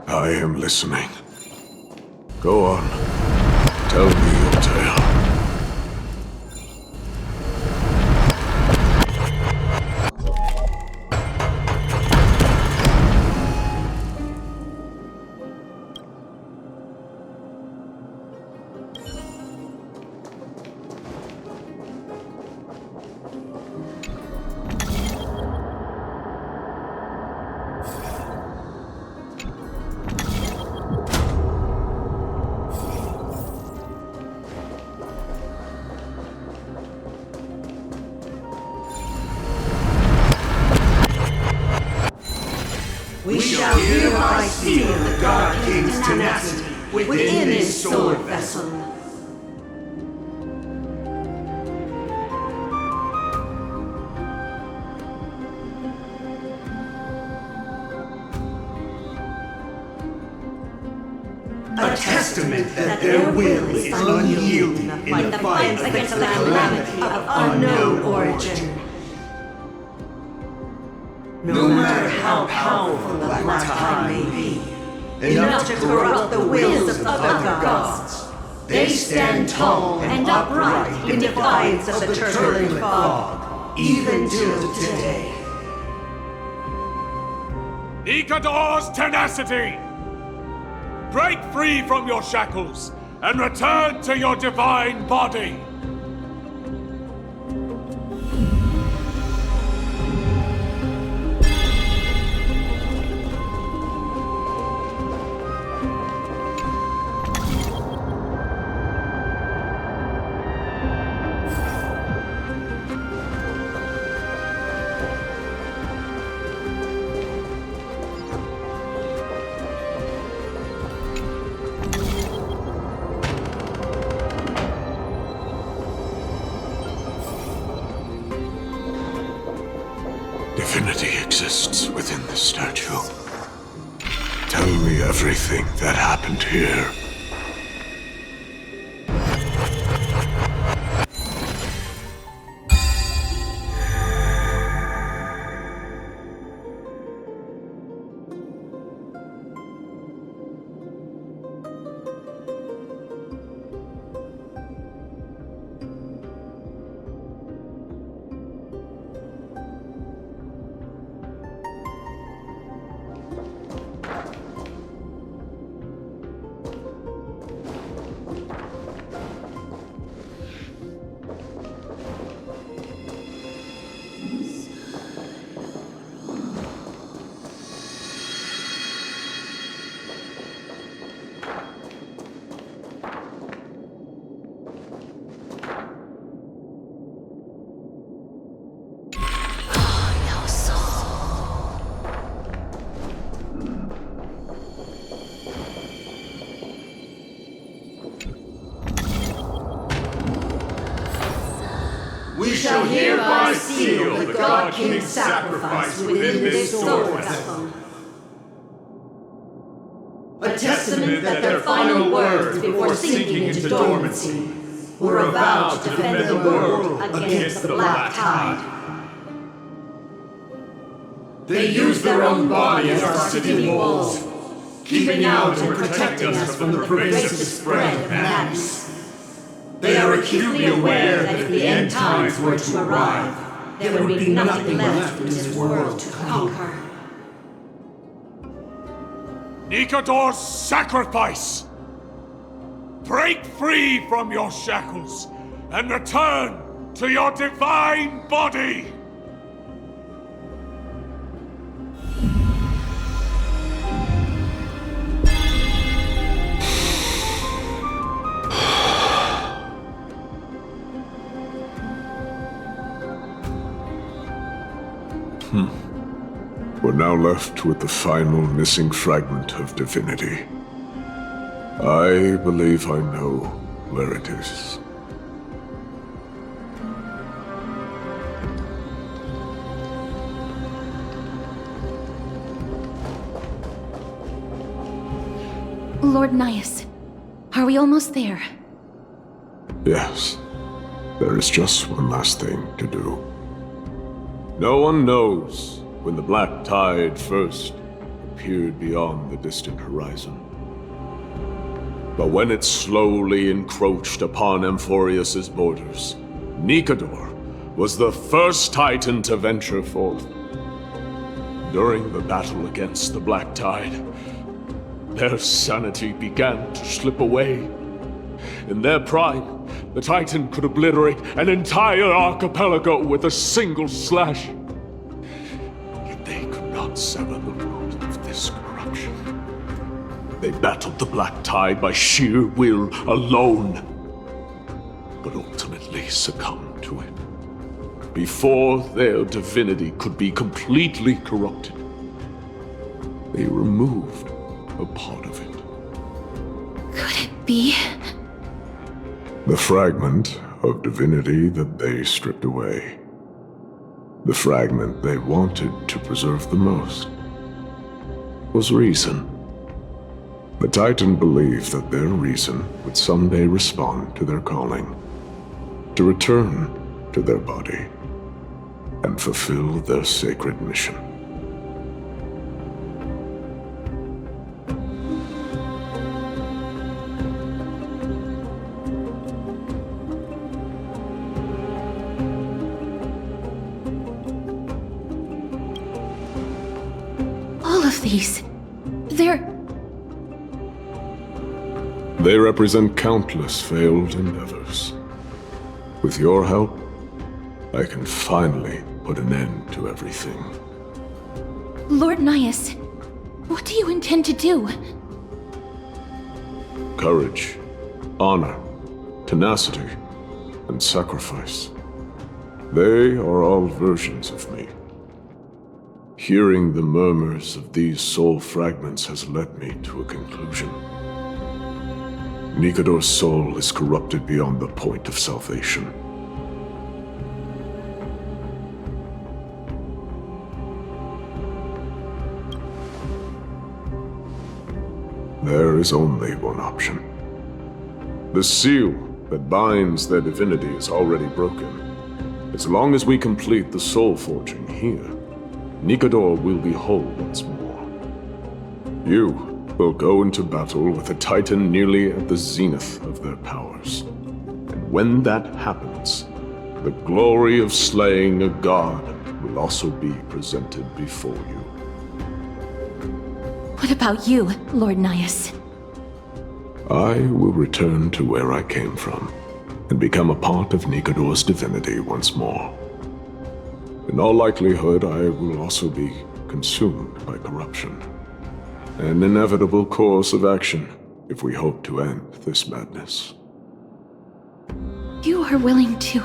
I am listening. Go on. Tell me your tale. We shall hereby seal the God King's tenacity within this sword vessel. A testament that their will is unyielding in the fight against the calamity of unknown origin. No matter how powerful the Black Tide may be, enough to corrupt the wills of other gods, they stand tall and upright in defiance of the turbulent fog, even till today. Nikador's tenacity! Break free from your shackles and return to your divine body! Divinity exists within this statue. Tell me everything that happened here. We shall hereby seal the God King's sacrifice within this sword vessel. A testament that their final words before sinking into dormancy were a vow to defend the world against the Black Tide. They used their own body as our city walls, keeping out and protecting us from the pervasive spread of madness. They are acutely aware that if the end times were to arrive, there would be nothing left in this world to conquer. Nikador's sacrifice! Break free from your shackles and return to your divine body! We're now left with the final missing fragment of divinity. I believe I know where it is. Lord Nias, are we almost there? Yes. There is just one last thing to do. No one knows when the black tide first appeared beyond the distant horizon. But when it slowly encroached upon Amphorius's borders, Nikador was the first Titan to venture forth. During the battle against the black tide, their sanity began to slip away. In their prime, the Titan could obliterate an entire archipelago with a single slash. Yet they could not sever the root of this corruption. They battled the black tide by sheer will alone, but ultimately succumbed to it. Before their divinity could be completely corrupted, they removed a part of it. Could it be? The fragment of divinity that they stripped away. The fragment they wanted to preserve the most was reason. The Titan believed that their reason would someday respond to their calling, to return to their body, and fulfill their sacred mission. All of these, They represent countless failed endeavors. With your help, I can finally put an end to everything. Lord Nias, what do you intend to do? Courage, honor, tenacity, and sacrifice. They are all versions of me. Hearing the murmurs of these soul fragments has led me to a conclusion. Nikador's soul is corrupted beyond the point of salvation. There is only one option. The seal that binds their divinity is already broken. As long as we complete the soul forging here, Nikador will be whole once more. You will go into battle with a Titan nearly at the zenith of their powers. And when that happens, the glory of slaying a god will also be presented before you. What about you, Lord Nias? I will return to where I came from, and become a part of Nikador's divinity once more. In all likelihood, I will also be consumed by corruption. An inevitable course of action if we hope to end this madness. You are willing to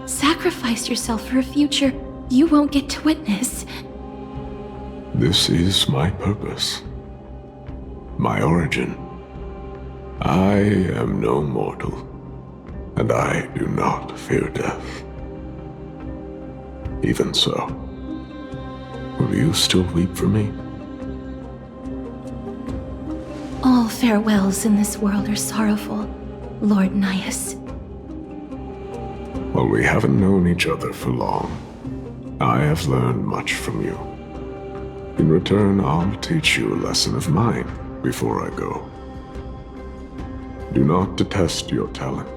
sacrifice yourself for a future you won't get to witness. This is my purpose. My origin. I am no mortal, and I do not fear death. Even so, will you still weep for me? All farewells in this world are sorrowful, Lord Nias. While we haven't known each other for long, I have learned much from you. In return, I'll teach you a lesson of mine before I go. Do not detest your talent,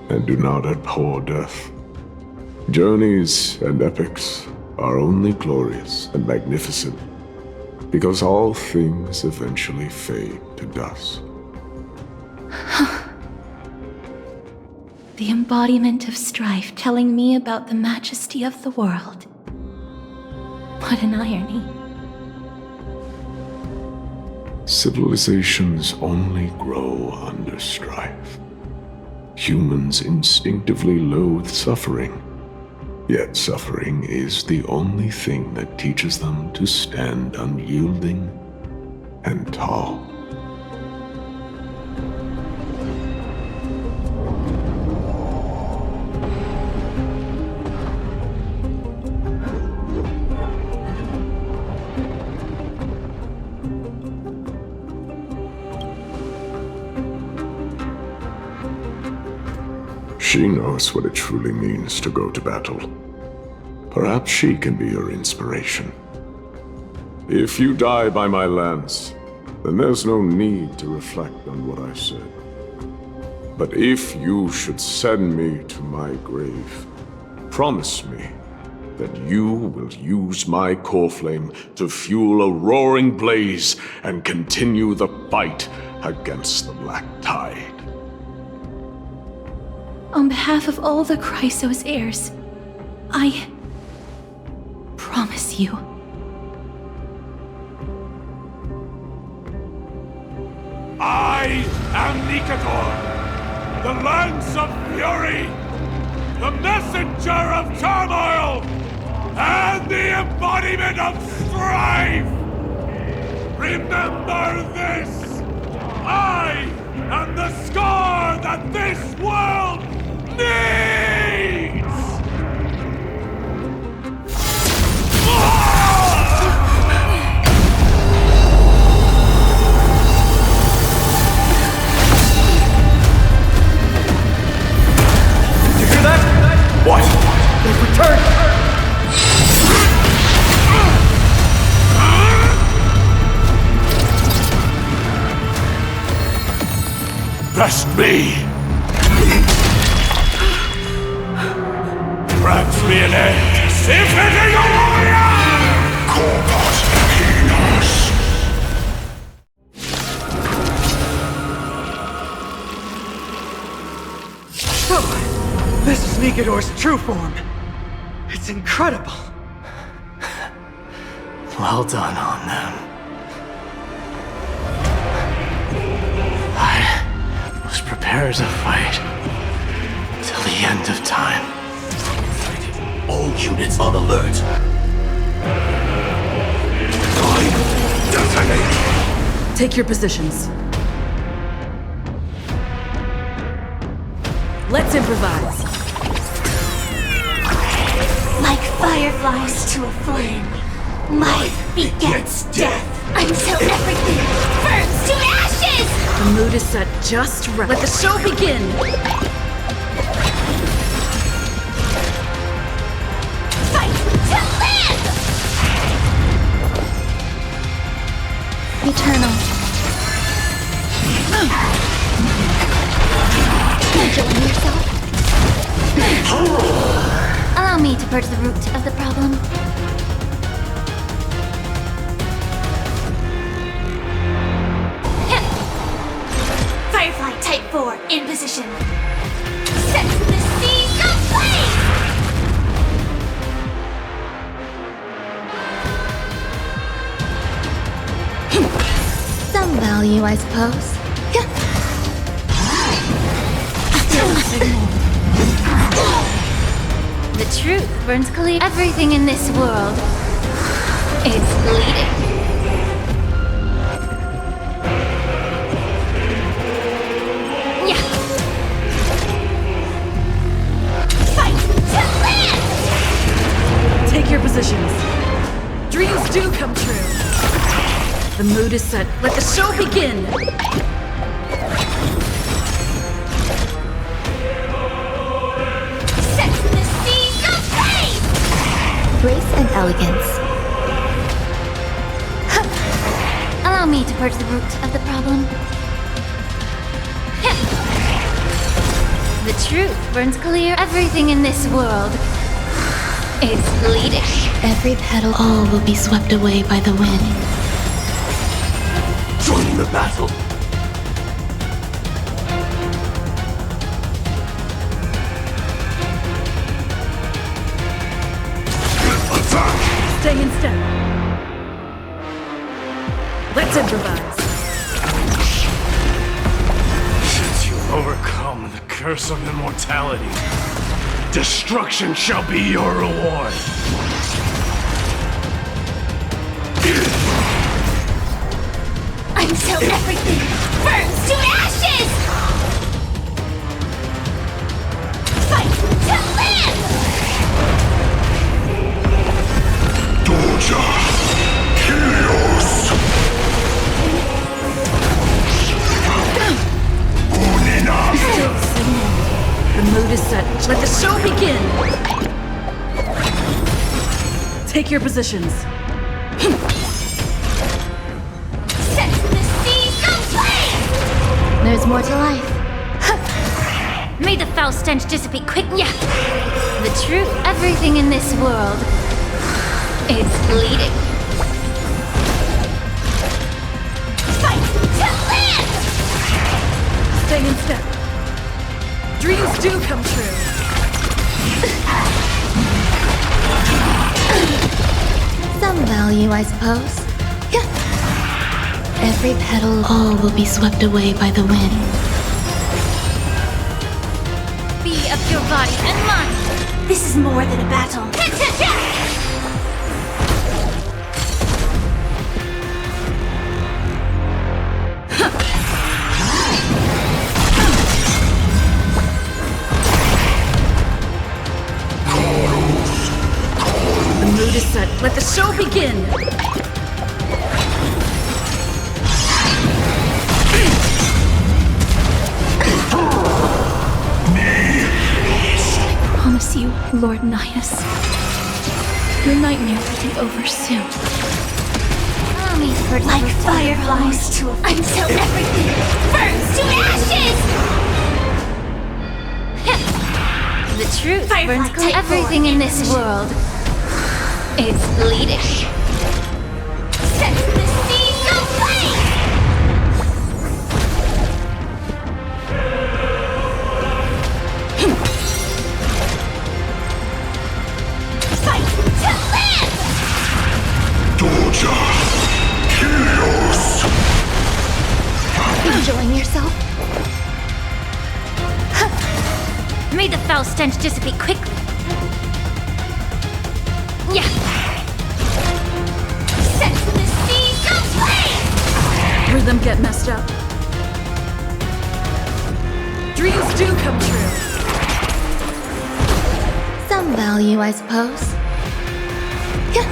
and do not abhor death. Journeys and epics are only glorious and magnificent because all things eventually fade to dust. The embodiment of strife telling me about the majesty of the world. What an irony. Civilizations only grow under strife. Humans instinctively loathe suffering, Yet suffering is the only thing that teaches them to stand unyielding and tall. She knows what it truly means to go to battle. Perhaps she can be your inspiration. If you die by my lance, then there's no need to reflect on what I said. But if you should send me to my grave, promise me that you will use my core flame to fuel a roaring blaze and continue the fight against the Black Tide. On behalf of all the Chrysos heirs, I promise you. I am Nikador, the Lance of Fury, the messenger of turmoil, and the embodiment of strife! Remember this! I am the scar that this world needs! You hear that? What? They've returned! Best me! Grant me an end! Symphony of warrior! Corpus Enos! Oh, this is Nikador's true form. It's incredible. Well done on them. I was prepared to fight till the end of time. All units on alert. Time detonate. Take your positions. Let's improvise. Like fireflies to a flame, life begets death until everything burns to ashes! The mood is set just right. Let the show begin! Fight to live! Eternal. Killing yourself? Allow me to purge the root of the problem. Firefly Type 4 in position. Set the seas ablaze! Some value, I suppose. The truth burns clear. Everything in this world is bleeding. Yeah. Fight to live! Take your positions. Dreams do come true. The mood is set. Let the show begin! Set the seas ablaze! Grace and elegance. Allow me to purge the root of the problem. The truth burns clear. Everything in this world is bleeding. Every petal, all will be swept away by the wind. Join the battle. Attack! Stay in step. Let's improvise. Since you've overcome the curse of immortality, Destruction shall be your reward. Until everything burns to ashes! Fight to live! Doja! Helios! Unina! The mood is set. Let the show begin! Take your positions. Set the seas aflame! There's more to life. May the foul stench dissipate quick. Yeah. The truth, everything in this world is bleeding. Fight to live! Stay in step. Dreams do come true. Some value, I suppose. Yeah. Every petal, all will be swept away by the wind. Be of your body and mind. This is more than a battle. The mood is set. Let the show begin! I promise you, Lord Nihus, your nightmare will be over soon. Like fireflies to a until everything burns to ashes! The truth burns to everything in this world. It's bleeding. Set the seas aflame! Fight to live! Doja! Helios! Enjoying yourself? May the foul stench dissipate quickly. Yeah. Set the seas aflame! Rhythm get messed up. Dreams do come true. Some value, I suppose. Yeah.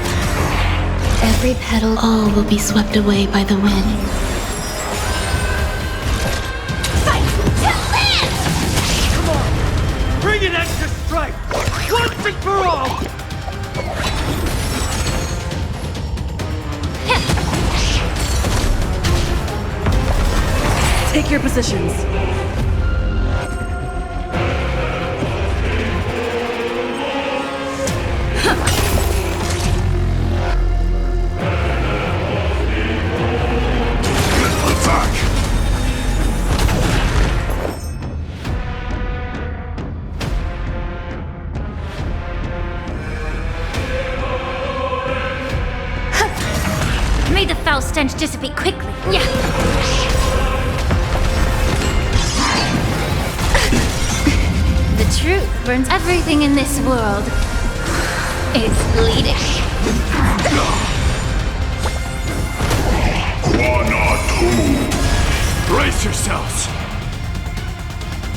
Every petal, all will be swept away by the wind. Fight to live! Come on! Bring an extra strike! Once and for all! Take your positions. Attack! May the foul stench dissipate quickly. Yeah. The truth burns everything in this world. It's bleeding. Brace yourselves!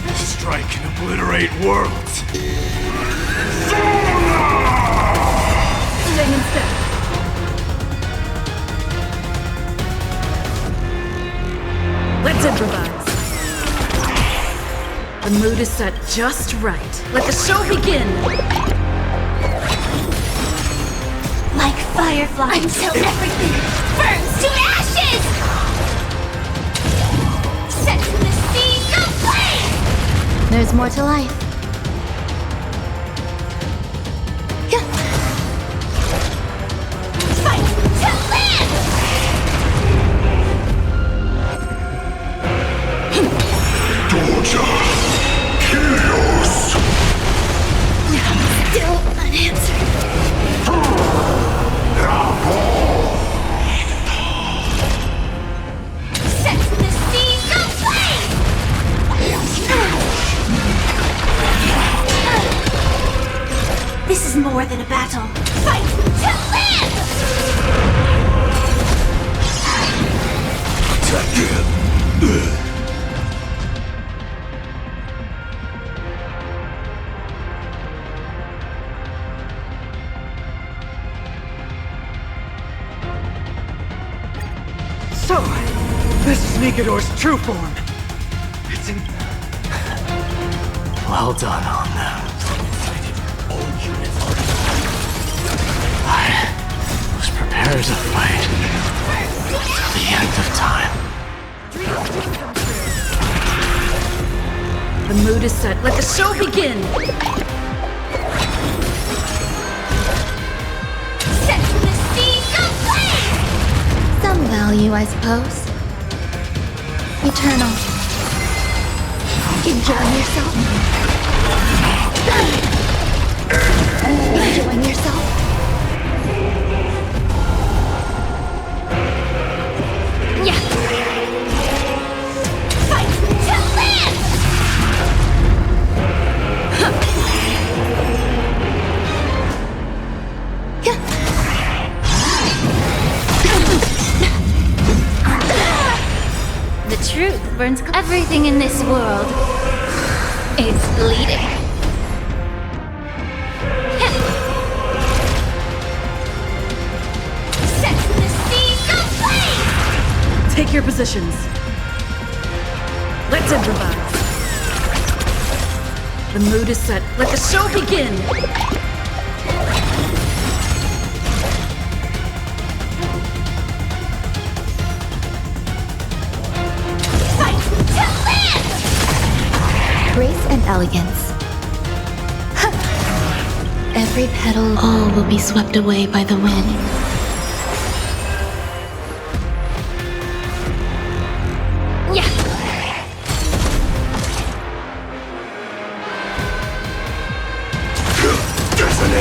This strike can obliterate worlds! Stay in step. Let's improvise. The mood is set just right. Let the show begin! Like fireflies until everything burns to ashes! Set the seas aflame! There's more to life. Yeah. Fight to live! Doja! Helios! Still unanswered. Set the seas aflame! So, this is Nigador's true form. It's in... Well done on them. I was prepared to fight till the end of time. Dreams do come true. The mood is set. Let the show begin! Set the seas ablaze! Some value, I suppose. Eternal. Enjoying yourself? Enjoying yourself? Yeah. Fight to live! The truth burns. Everything in this world is bleeding. Set the seas ablaze! Take your positions. Let's improvise. The mood is set. Let the show begin! Fight to live! Grace and elegance. Every petal, all will be swept away by the wind. Yeah.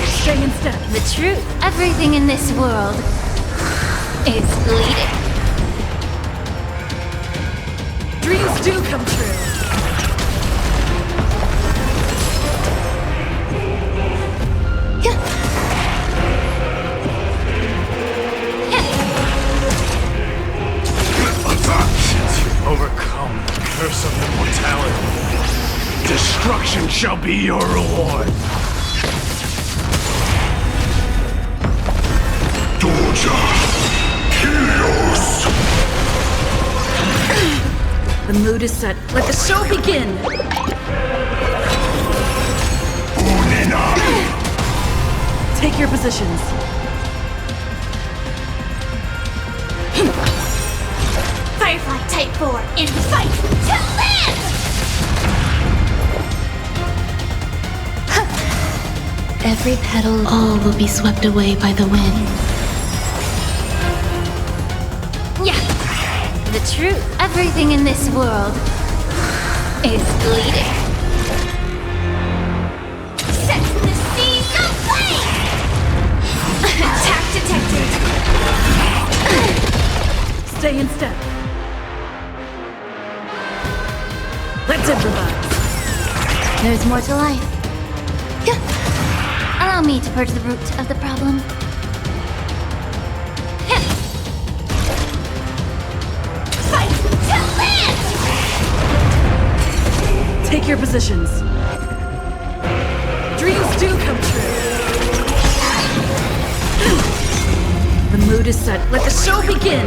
Stay in step. The truth, everything in this world is bleeding. Dreams do come true. Since you've overcome the curse of immortality, destruction shall be your reward. Doja! Helios! The mood is set. Let the show begin! Unina! Take your positions. Firefly Type 4 in fight to live! Every petal, all will be swept away by the wind. Yeah. The truth, everything in this world is bleeding. Set the seas ablaze! Attack detected! Stay in step. Let's improvise. There's more to life. Yeah. Allow me to purge the root of the problem. Yeah. Fight to live! Take your positions. Dreams do come true. The mood is set. Let the show begin!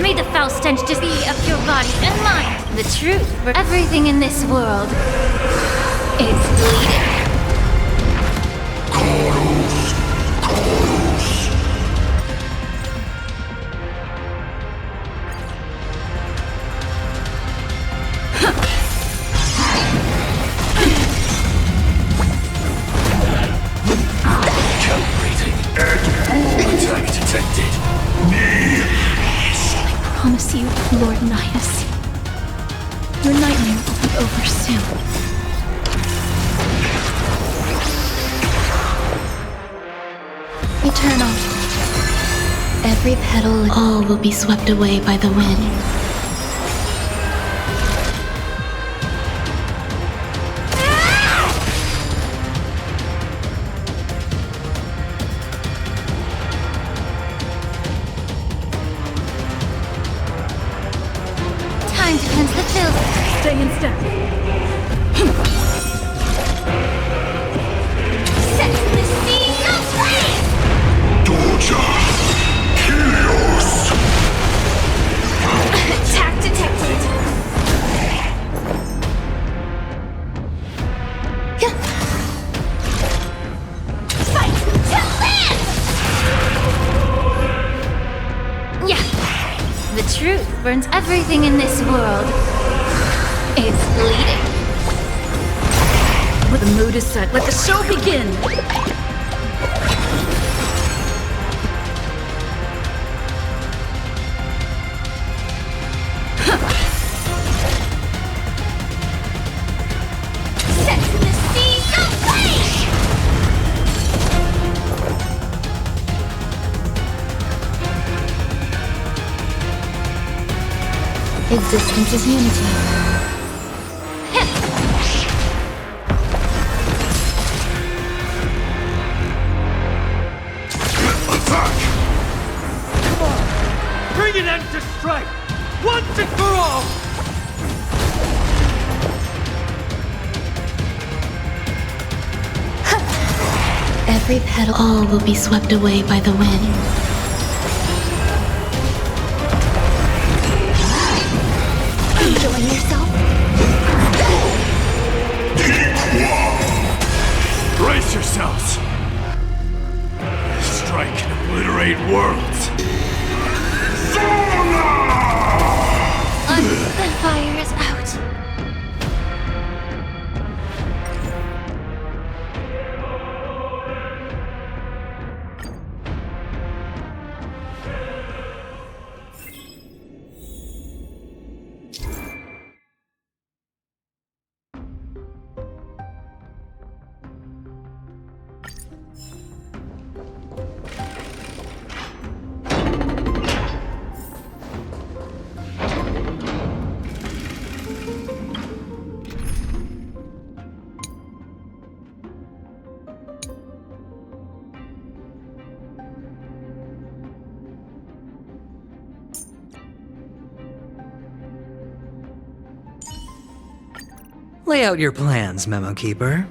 May the foul stench just be of your body and mind. The truth for everything in this world is bleeding. Chorus! Chorus! Calibrating. Attack detected. Promise you, Lord Nihus, your nightmare will be over soon. Eternal. Every petal, all will be swept away by the wind. Time to cleanse the filth. Stay stay in step. Set the seas aflame! Doja! Helios! Attack detected. Fight to live! Yeah. The truth burns everything in this world. It's bleeding. The mood is set. Let the show begin! Set the seas aflame! Existence is unity. Attack! Bring an end to strife! Once and for all! Every petal, all will be swept away by the wind. Enjoying yourself? Brace yourselves! This strike can obliterate worlds! The fire is out. Lay out your plans, Memo Keeper.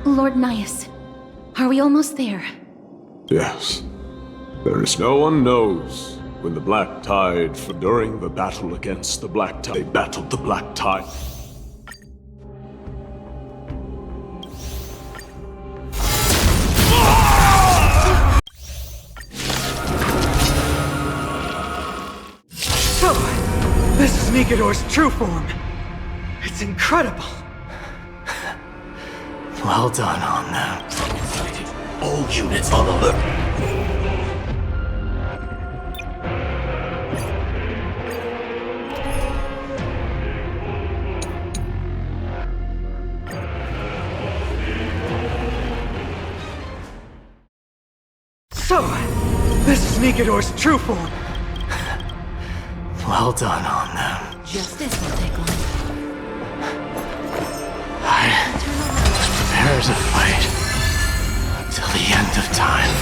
Lord Nias, are we almost there? Yes. There is no one knows when the Black Tide, for during the battle against the Black Tide, they battled the Black Tide. So, this is Mikador's true form. It's incredible. Well done on that. All units on alert. So, this is Mikador's true form. Well done on them. Justice will take on. Prepare to fight till the end of time.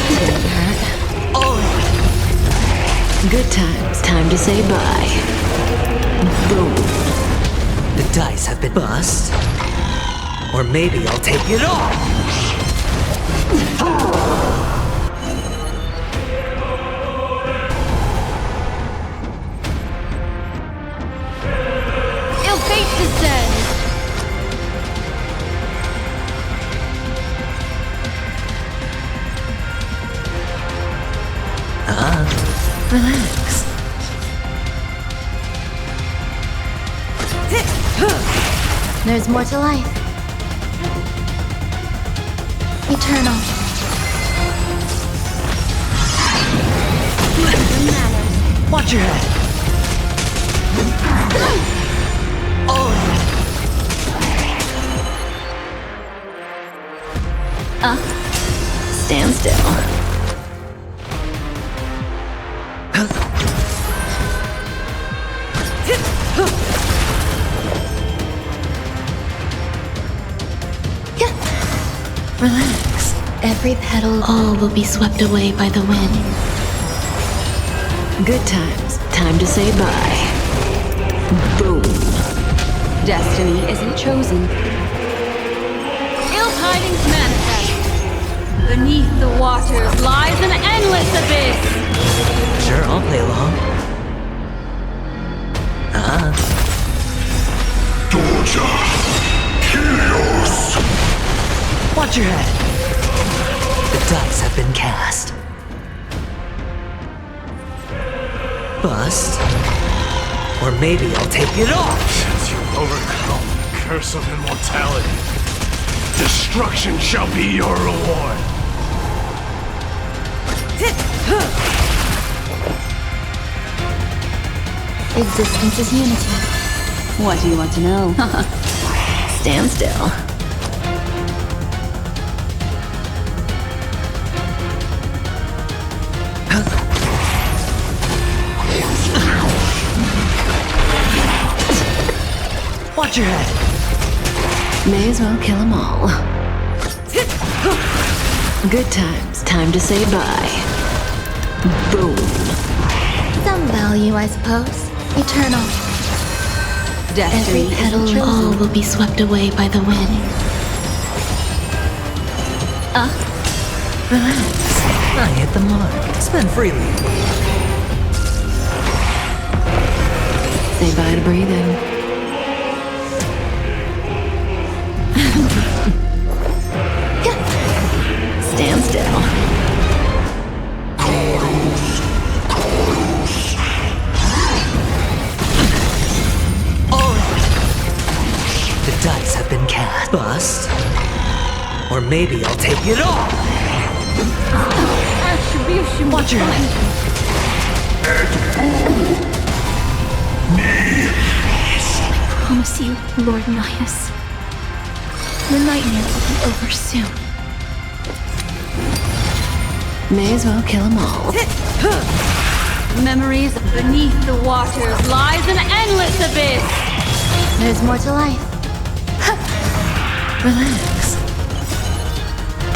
Didn't hurt. Oh. Good times. Time to say bye. Boom. The dice have been bust. Or maybe I'll take it all. Ill fate descends! Relax. There's more to life. Eternal. Watch your head. Stand still. Relax. Every petal, all will be swept away by the wind. Good times. Time to say bye. Boom. Destiny isn't chosen. Ill tidings manifest. Beneath the waters lies an endless abyss. Sure, I'll play along. Doja! Helios! Watch your head. The dice have been cast. Bust. Or maybe I'll take it off. Since you've overcome the curse of immortality, destruction shall be your reward. Existence is unity. What do you want to know? Stand still. Watch your head. May as well kill them all. Good times. Time to say bye. Boom. Some value, I suppose. Eternal. Destiny Every petal, isn't chosen. all will be swept away by the wind. Relax. I hit the mark. Spend freely. Say bye to breathing. Stand still. The dice have been cast. Bust. Or maybe I'll take it off. Attribution. Watch your head. I promise you, Lord Nias. The nightmare will be over soon. May as well kill them all. Memories beneath the waters lies an endless abyss. There's more to life. Relax.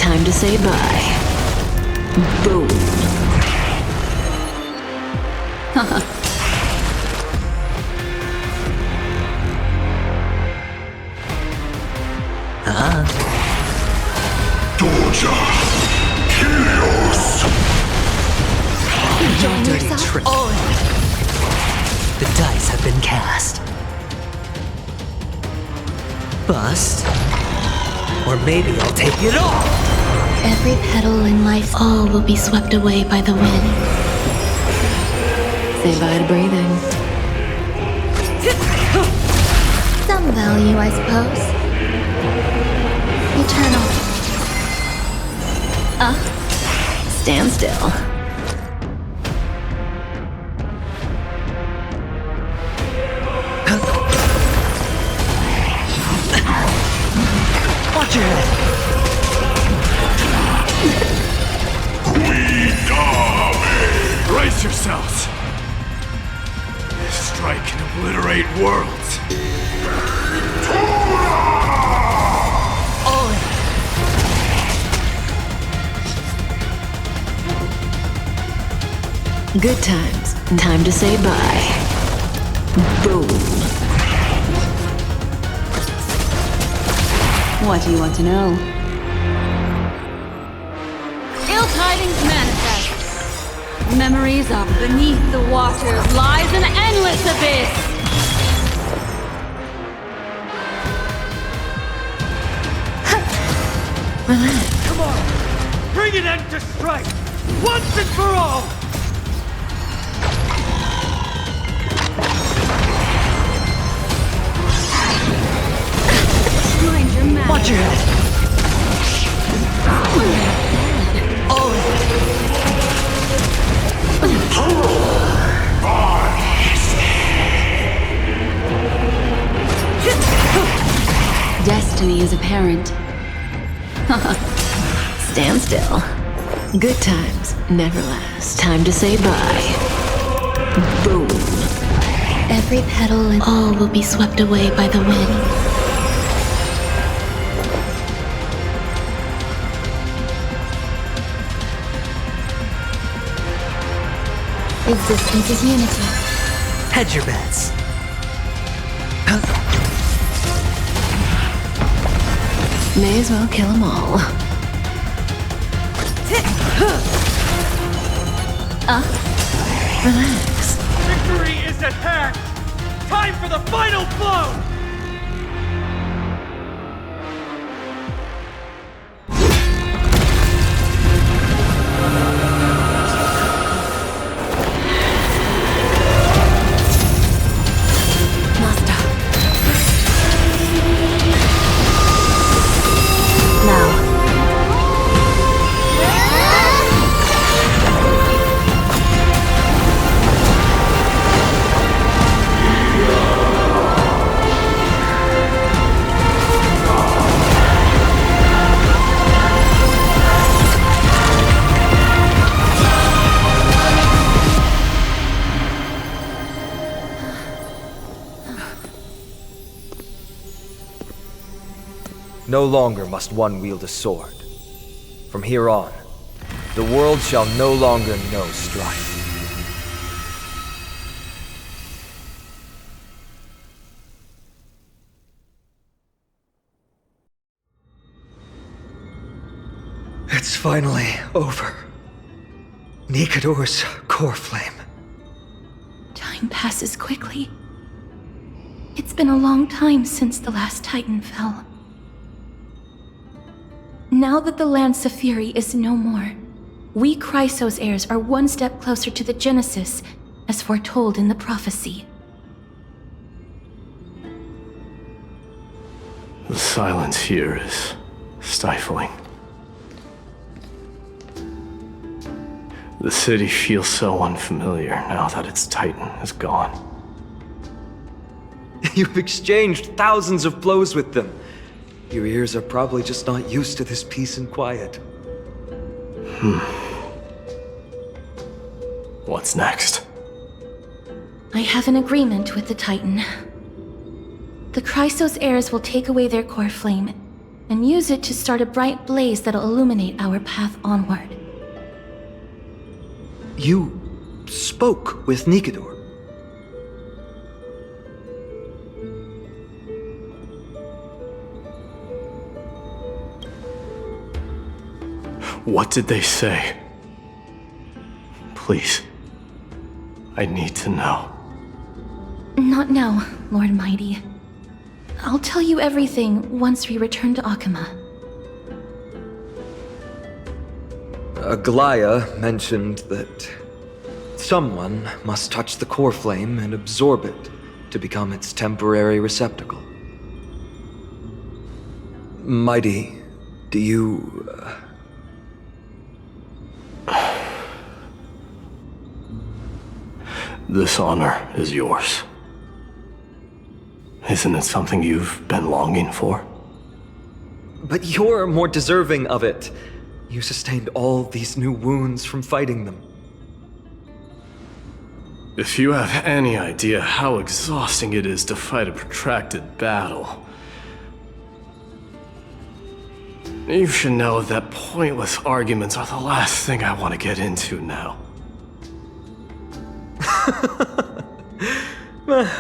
Time to say bye. Boom. Doja! Helios! Enjoying Dirty yourself? trick. The dice have been cast. Bust. Or maybe I'll take it off. Every petal in life, all will be swept away by the wind. Say bye to breathing. Some value, I suppose. Eternal. Stand still. Watch your head. Brace yourselves. This strike can obliterate worlds. Good times. Time to say bye. Boom. What do you want to know? Ill tidings manifest. Memories are beneath the waters lies an endless abyss. Relax. Come on! Bring an end to strife! Once and for all! Mind your manners. Watch your head. apparent. Stand still. Good times never last. Time to say bye. Boom. Every petal and all will be swept away by the wind. Existence is unity. Hedge your bets. May as well kill them all. Relax. Victory is at hand! Time for the final blow! Master. Now. No longer must one wield a sword. From here on, the world shall no longer know strife. It's finally over. Nikador's core flame. Time passes quickly. It's been a long time since the last Titan fell. Now that the Lance of Fury is no more, we Chrysos heirs are one step closer to the Genesis, as foretold in the prophecy. The silence here is stifling. The city feels so unfamiliar now that its Titan is gone. You've exchanged thousands of blows with them. Your ears are probably just not used to this peace and quiet. What's next? I have an agreement with the Titan. The Chrysos heirs will take away their core flame and use it to start a bright blaze that'll illuminate our path onward. You spoke with Nikador. What did they say? Please. I need to know. Not now, Lord Mighty. I'll tell you everything once we return to Akama. Aglaya mentioned that someone must touch the core flame and absorb it to become its temporary receptacle. Mighty, do you... This honor is yours. Isn't it something you've been longing for? But you're more deserving of it. You sustained all these new wounds from fighting them. If you have any idea how exhausting it is to fight a protracted battle, you should know that pointless arguments are the last thing I want to get into now.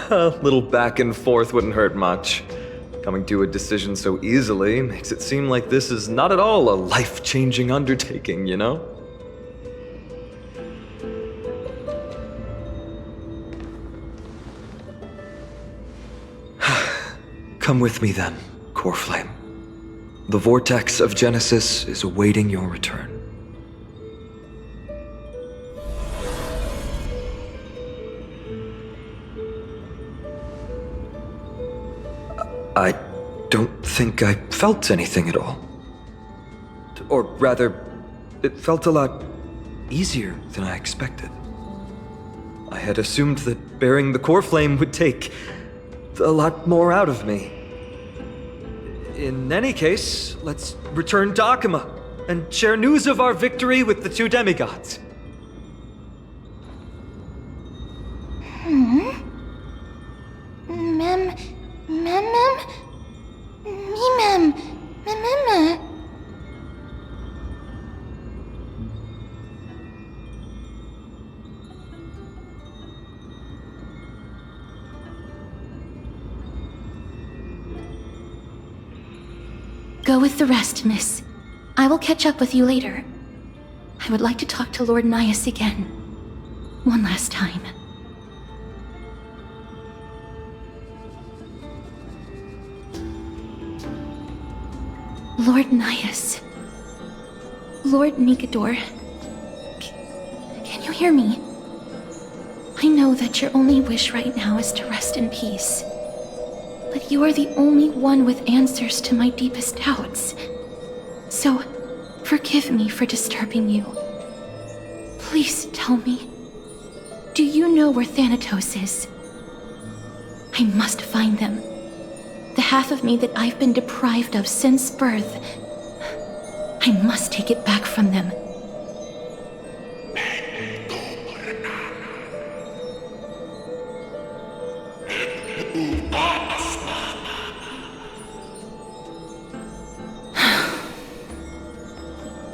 A little back and forth wouldn't hurt much. Coming to a decision so easily makes it seem like this is not at all a life-changing undertaking, you know? Come with me then, Core Flame. The vortex of Genesis is awaiting your return. I don't think I felt anything at all. Or rather, it felt a lot easier than I expected. I had assumed that bearing the core flame would take a lot more out of me. In any case, let's return to Akima and share news of our victory with the two demigods. Go with the rest, miss. I will catch up with you later. I would like to talk to Lord Nias again. One last time. Lord Nias. Lord Nikador. Can you hear me? I know that your only wish right now is to rest in peace. But you are the only one with answers to my deepest doubts. So, forgive me for disturbing you. Please tell me, do you know where Thanatos is? I must find them. The half of me that I've been deprived of since birth. I must take it back from them.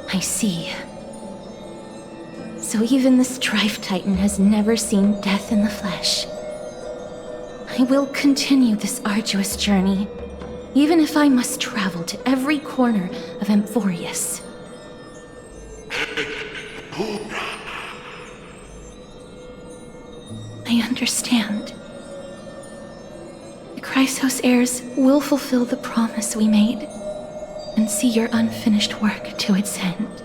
I see. So even the Strife Titan has never seen death in the flesh. I will continue this arduous journey, even if I must travel to every corner of Amphorius. I understand. The Chrysos heirs will fulfill the promise we made and see your unfinished work to its end.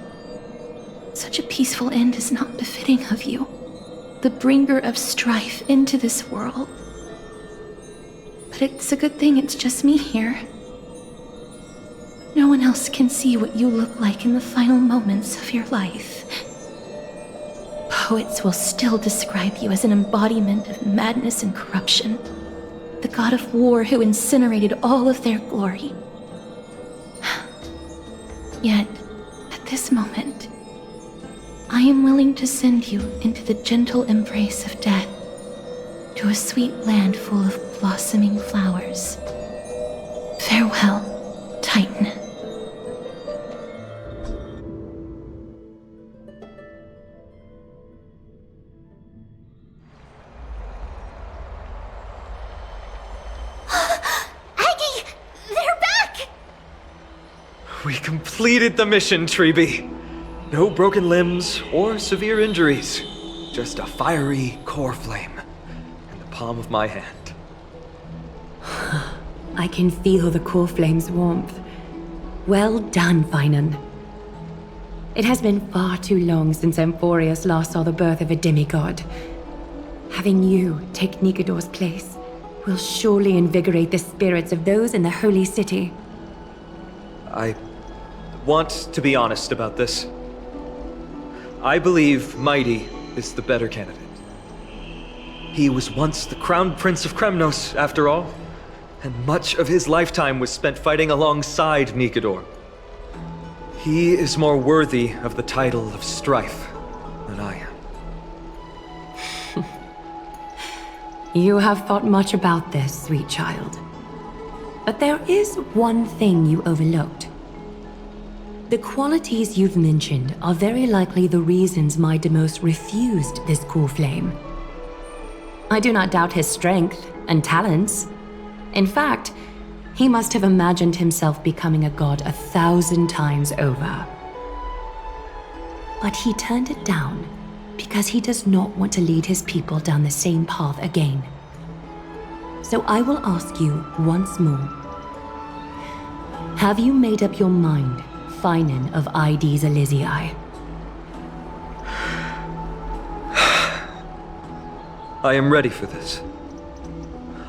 Such a peaceful end is not befitting of you, the bringer of strife into this world. But it's a good thing it's just me here. No one else can see what you look like in the final moments of your life. Poets will still describe you as an embodiment of madness and corruption, the god of war who incinerated all of their glory. Yet, at this moment, I am willing to send you into the gentle embrace of death, to a sweet land full of blossoming flowers. Farewell, Titan. Aggie! They're back! We completed the mission, Treeby. No broken limbs or severe injuries. Just a fiery core flame in the palm of my hand. I can feel the core flame's warmth. Well done, Finan. It has been far too long since Amphorius last saw the birth of a demigod. Having you take Nikador's place will surely invigorate the spirits of those in the holy city. I want to be honest about this. I believe Mighty is the better candidate. He was once the crown prince of Kremnos, after all, and much of his lifetime was spent fighting alongside Nikador. He is more worthy of the title of Strife than I am. You have thought much about this, sweet child. But there is one thing you overlooked. The qualities you've mentioned are very likely the reasons my Demos refused this core flame. I do not doubt his strength and talents. In fact, he must have imagined himself becoming a god 1,000 times over. But he turned it down because he does not want to lead his people down the same path again. So I will ask you once more. Have you made up your mind, Finan of Ides Elysiae? I am ready for this.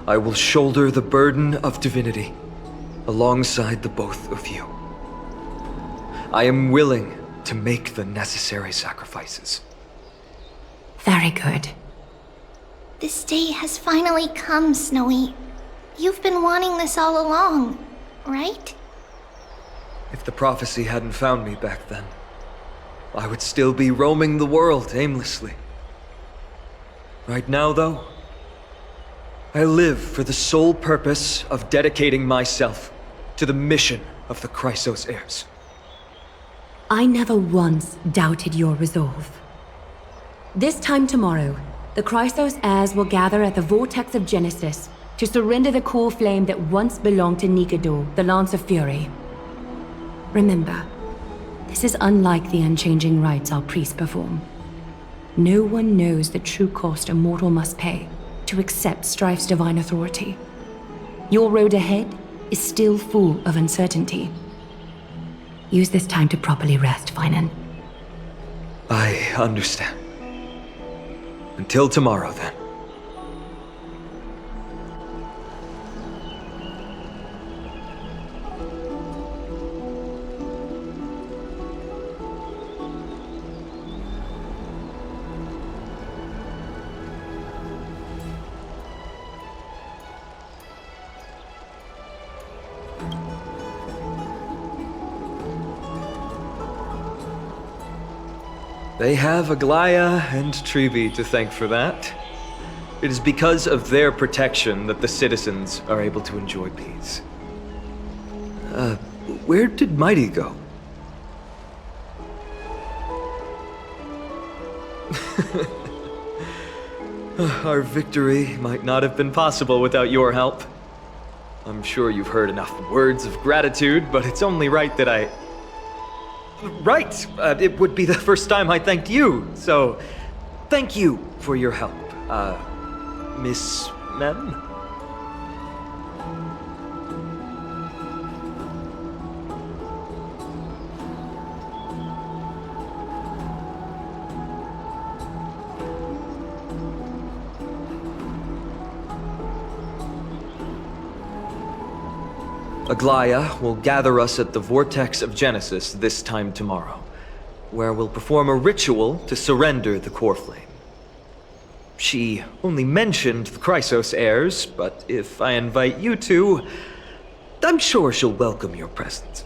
I will shoulder the burden of divinity alongside the both of you. I am willing to make the necessary sacrifices. Very good. This day has finally come, Snowy. You've been wanting this all along, right? If the prophecy hadn't found me back then, I would still be roaming the world aimlessly. Right now, though, I live for the sole purpose of dedicating myself to the mission of the Chrysos heirs. I never once doubted your resolve. This time tomorrow, the Chrysos heirs will gather at the Vortex of Genesis to surrender the core flame that once belonged to Nikador, the Lance of Fury. Remember, this is unlike the unchanging rites our priests perform. No one knows the true cost a mortal must pay to accept Strife's divine authority. Your road ahead is still full of uncertainty. Use this time to properly rest, Finan. I understand. Until tomorrow, then. They have Aglaya and Trevi to thank for that. It is because of their protection that the citizens are able to enjoy peace. Where did Mighty go? Our victory might not have been possible without your help. I'm sure you've heard enough words of gratitude, but it's only right that I... Right! It would be the first time I thanked you, so thank you for your help, Miss Mem? Aglaya will gather us at the Vortex of Genesis this time tomorrow, where we'll perform a ritual to surrender the core flame. She only mentioned the Chrysos heirs, but if I invite you to, I'm sure she'll welcome your presence.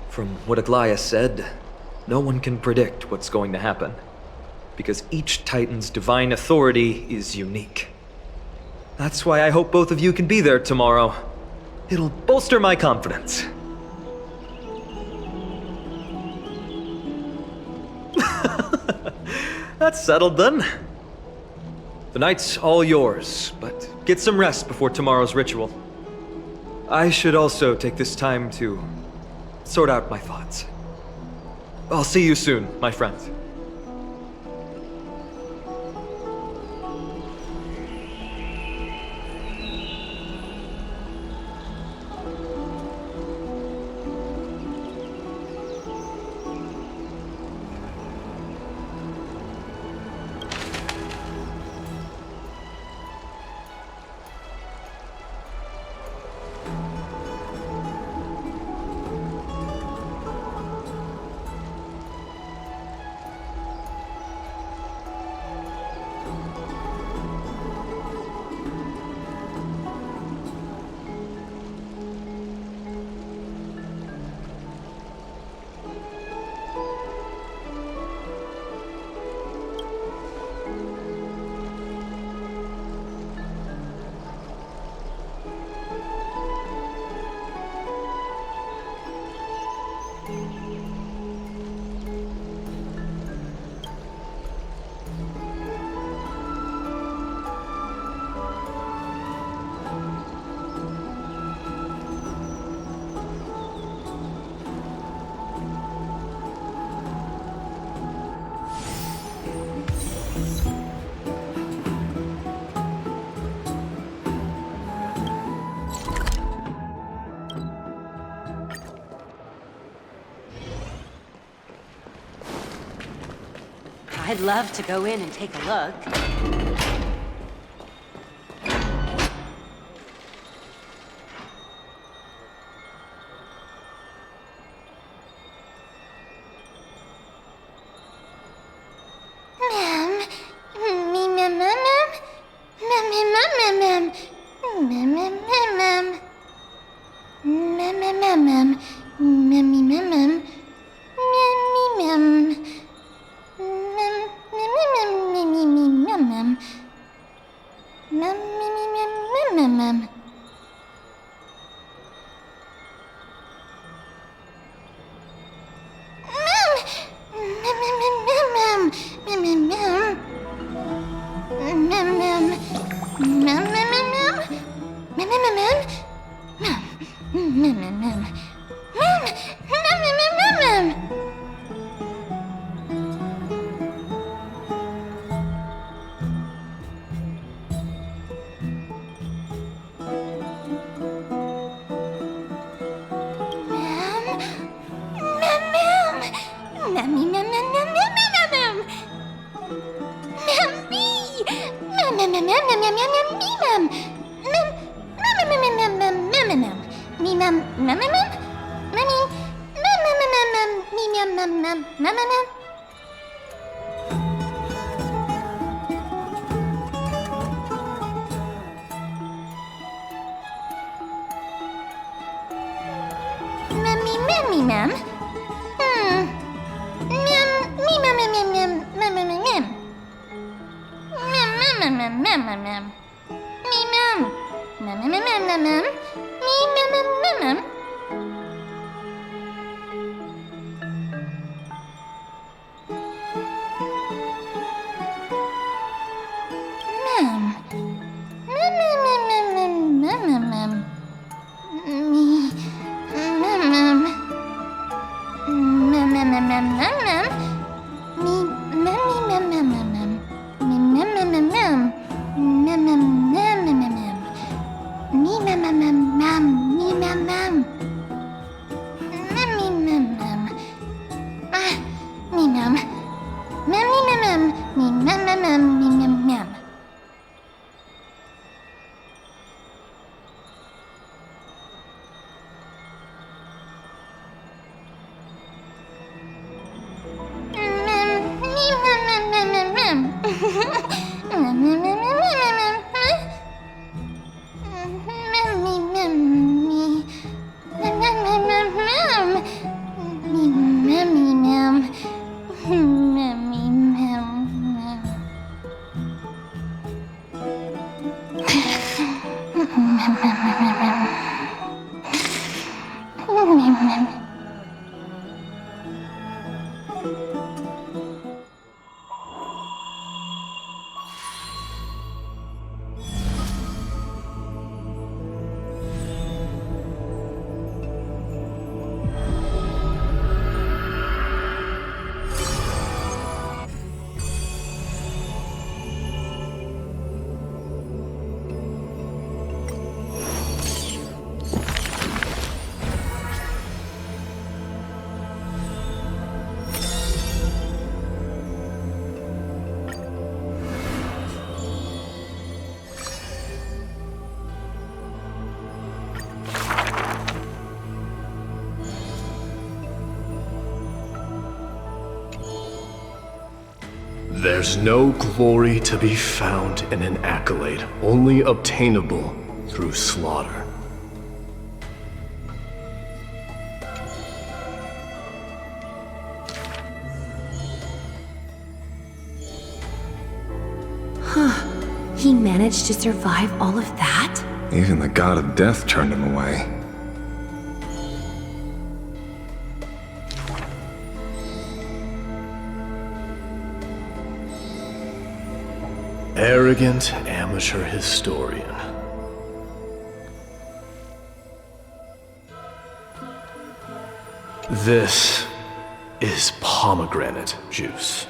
From what Aglaya said, no one can predict what's going to happen, because each Titan's divine authority is unique. That's why I hope both of you can be there tomorrow. It'll bolster my confidence. That's settled then. The night's all yours, but get some rest before tomorrow's ritual. I should also take this time to sort out my thoughts. I'll see you soon, my friends. I'd love to go in and take a look. Mem. There's no glory to be found in an accolade, only obtainable through slaughter. He managed to survive all of that? Even the god of death turned him away. Arrogant amateur historian. This is pomegranate juice.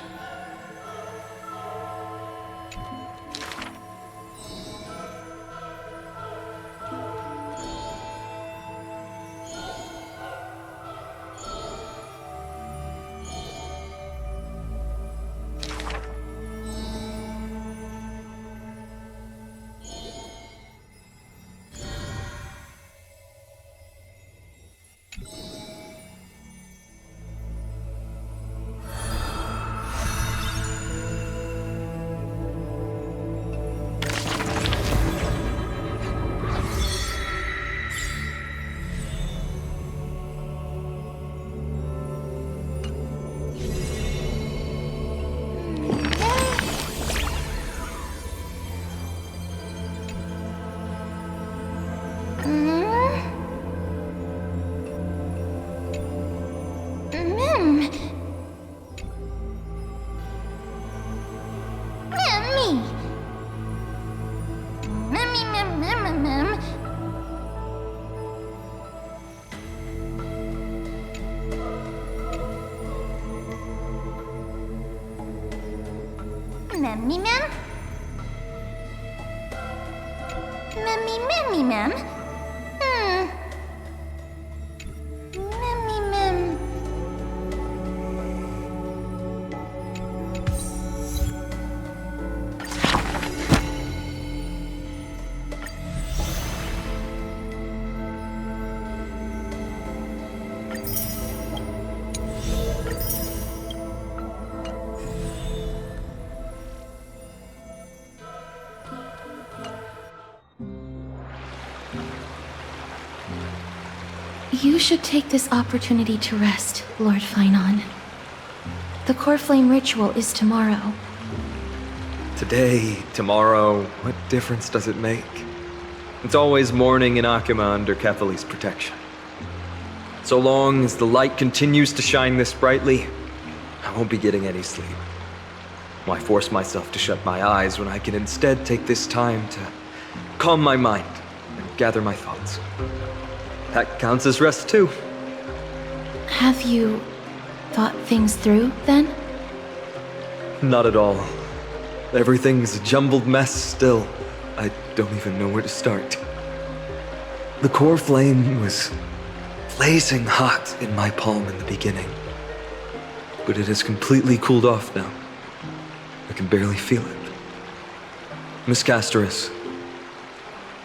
You should take this opportunity to rest, Lord Finon. The core flame ritual is tomorrow. Today, tomorrow, what difference does it make? It's always morning in Akima under Kethely's protection. So long as the light continues to shine this brightly, I won't be getting any sleep. Why force myself to shut my eyes when I can instead take this time to calm my mind and gather my thoughts? That counts as rest too. Have you thought things through, then? Not at all. Everything's a jumbled mess still. I don't even know where to start. The core flame was blazing hot in my palm in the beginning, but it has completely cooled off now. I can barely feel it. Miss Castoris,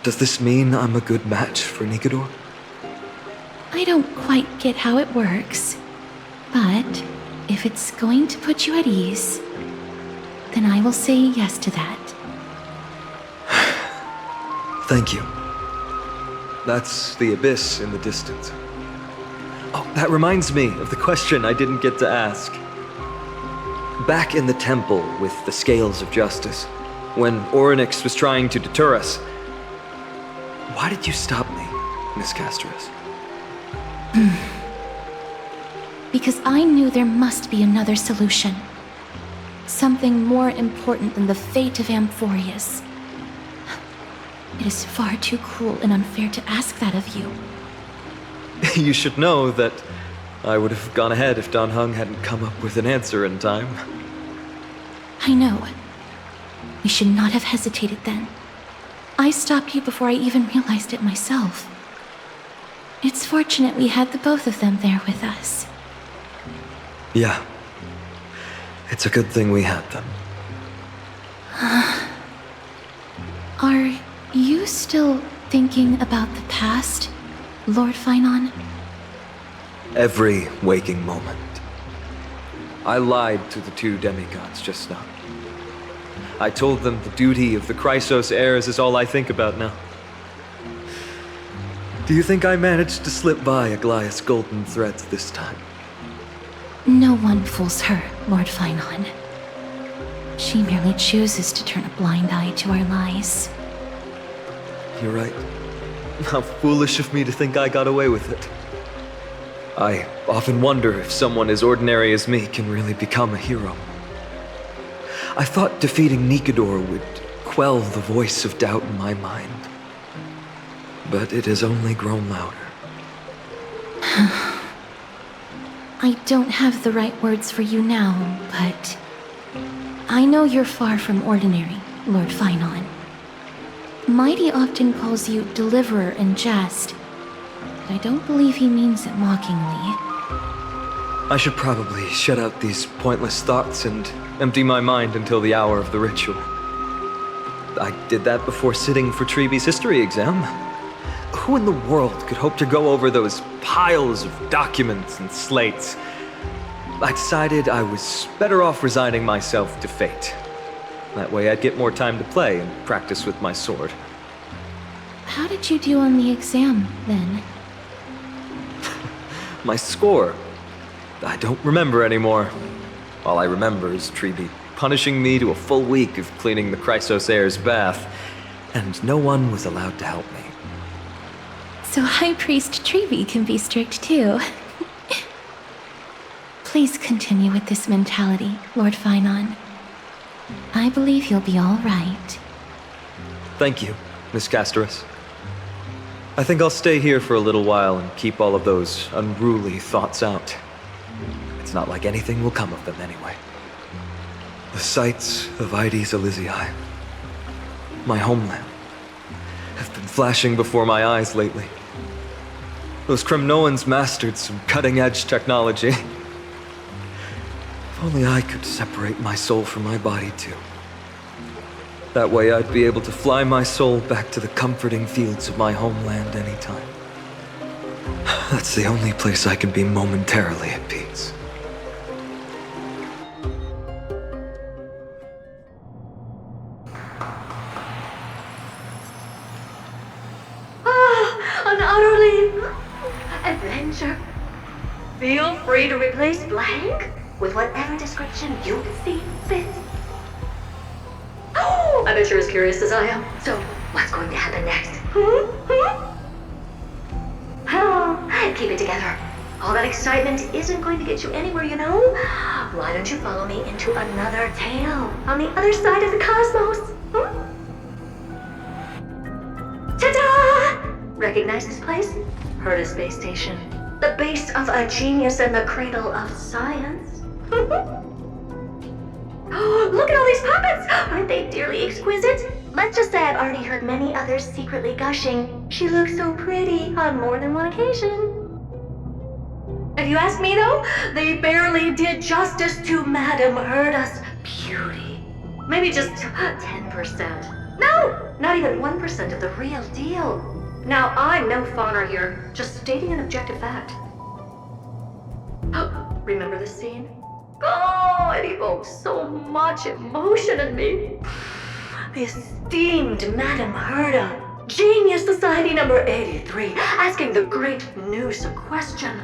does this mean I'm a good match for Nikador? I don't quite get how it works, but if it's going to put you at ease, then I will say yes to that. Thank you. That's the abyss in the distance. Oh, that reminds me of the question I didn't get to ask. Back in the temple with the scales of justice, when Orynyx was trying to deter us, why did you stop me, Miss Castoris? Because I knew there must be another solution. Something more important than the fate of Amphorius. It is far too cruel and unfair to ask that of you. You should know that I would have gone ahead if Dan Heng hadn't come up with an answer in time. I know. We should not have hesitated then. I stopped you before I even realized it myself. It's fortunate we had the both of them there with us. Yeah. It's a good thing we had them. Are you still thinking about the past, Lord Finon? Every waking moment. I lied to the two demigods just now. I told them the duty of the Chrysos heirs is all I think about now. Do you think I managed to slip by Aglaya's golden threads this time? No one fools her, Lord Finon. She merely chooses to turn a blind eye to our lies. You're right. How foolish of me to think I got away with it. I often wonder if someone as ordinary as me can really become a hero. I thought defeating Nikador would quell the voice of doubt in my mind. But it has only grown louder. I don't have the right words for you now, but I know you're far from ordinary, Lord Finon. Mighty often calls you Deliverer in jest, but I don't believe he means it mockingly. I should probably shut out these pointless thoughts and empty my mind until the hour of the ritual. I did that before sitting for Treeby's history exam. Who in the world could hope to go over those piles of documents and slates? I decided I was better off resigning myself to fate. That way I'd get more time to play and practice with my sword. How did you do on the exam, then? My score? I don't remember anymore. All I remember is Treeby punishing me to a full week of cleaning the Chrysos heir's bath, and no one was allowed to help me. So High Priest Treeby can be strict too. Please continue with this mentality, Lord Finon. I believe you'll be all right. Thank you, Miss Castoris. I think I'll stay here for a little while and keep all of those unruly thoughts out. It's not like anything will come of them anyway. The sights of Ides Elysiae, my homeland, have been flashing before my eyes lately. Those Kremnoans mastered some cutting-edge technology. If only I could separate my soul from my body too. That way I'd be able to fly my soul back to the comforting fields of my homeland anytime. That's the only place I can be momentarily at peace. An utterly adventure. Feel free to replace blank with whatever description you see fit. Oh, I bet you're as curious as I am. So, what's going to happen next? Oh, keep it together. All that excitement isn't going to get you anywhere, you know? Why don't you follow me into another tale on the other side of the cosmos? Ta-da! Recognize this place? Herta Space Station. The base of a genius and the cradle of science. Oh, look at all these puppets! Aren't they dearly exquisite? Let's just say I've already heard many others secretly gushing. She looks so pretty on more than one occasion. If you ask me though, they barely did justice to Madame Herta's beauty. Maybe just 10%. No, not even 1% of the real deal. Now, I'm no fawner here, just stating an objective fact. Remember this scene? Oh, it evokes so much emotion in me. The esteemed Madame Herta, Genius Society number 83, asking the great Noose a question.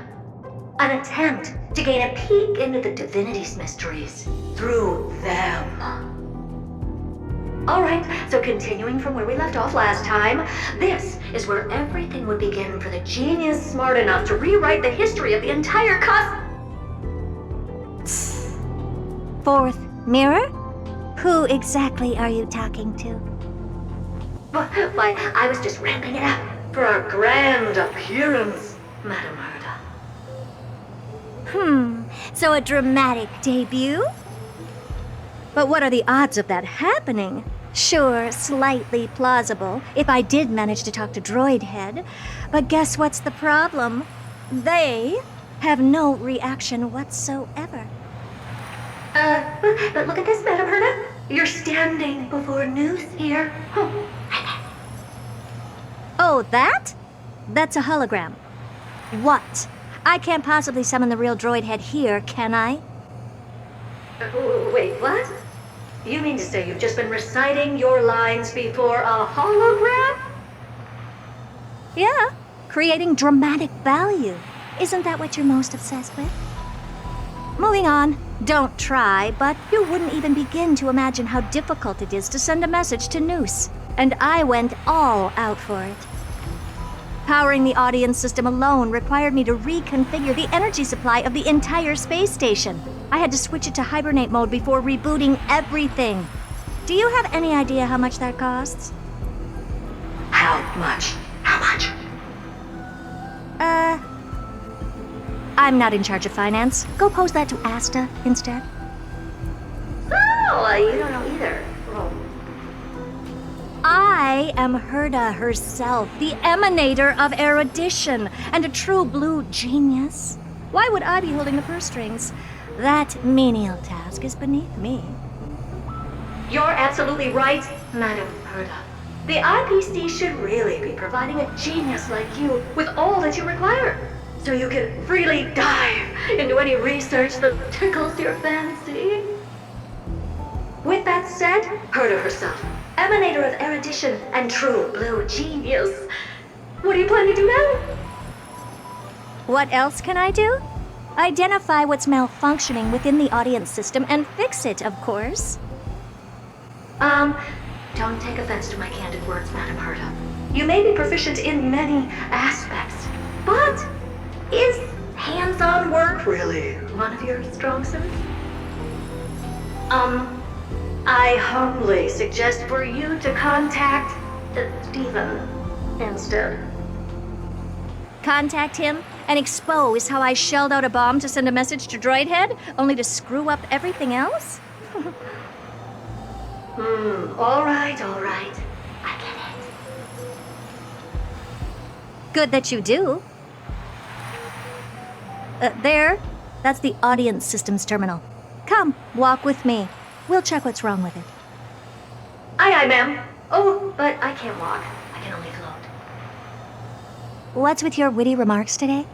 An attempt to gain a peek into the divinity's mysteries through them. Alright, so continuing from where we left off last time, this is where everything would begin for the genius smart enough to rewrite the history of the entire Fourth mirror? Who exactly are you talking to? Why, I was just ramping it up for our grand appearance, Madame Herta. So a dramatic debut? But what are the odds of that happening? Sure, slightly plausible, if I did manage to talk to Droid Head. But guess what's the problem? They have no reaction whatsoever. But look at this, Madame Herta. You're standing before Noose here. Oh, that? That's a hologram. What? I can't possibly summon the real Droid Head here, can I? Wait, what? You mean to say you've just been reciting your lines before a hologram? Yeah, creating dramatic value. Isn't that what you're most obsessed with? Moving on. Don't try, but you wouldn't even begin to imagine how difficult it is to send a message to Noose. And I went all out for it. Powering the audience system alone required me to reconfigure the energy supply of the entire space station. I had to switch it to hibernate mode before rebooting everything. Do you have any idea how much that costs? How much? How much? I'm not in charge of finance. Go pose that to Asta instead. Oh, you don't know either. Oh. I am Herta herself, the emanator of erudition, and a true blue genius. Why would I be holding the purse strings? That menial task is beneath me. You're absolutely right, Madame Herta. The IPC should really be providing a genius like you with all that you require, so you can freely dive into any research that tickles your fancy. With that said, Herta herself, emanator of erudition and true blue genius. What do you plan to do now? What else can I do? Identify what's malfunctioning within the audience system and fix it, of course. Don't take offense to my candid words, Madame Herta. You may be proficient in many aspects, but is hands-on work really one of your strong suits? I humbly suggest for you to contact Stephen instead. Contact him and expose how I shelled out a bomb to send a message to Droid Head, only to screw up everything else? All right. I get it. Good that you do. There. That's the audience systems terminal. Come, walk with me. We'll check what's wrong with it. Aye, ma'am. Oh, but I can't walk. I can only float. What's with your witty remarks today?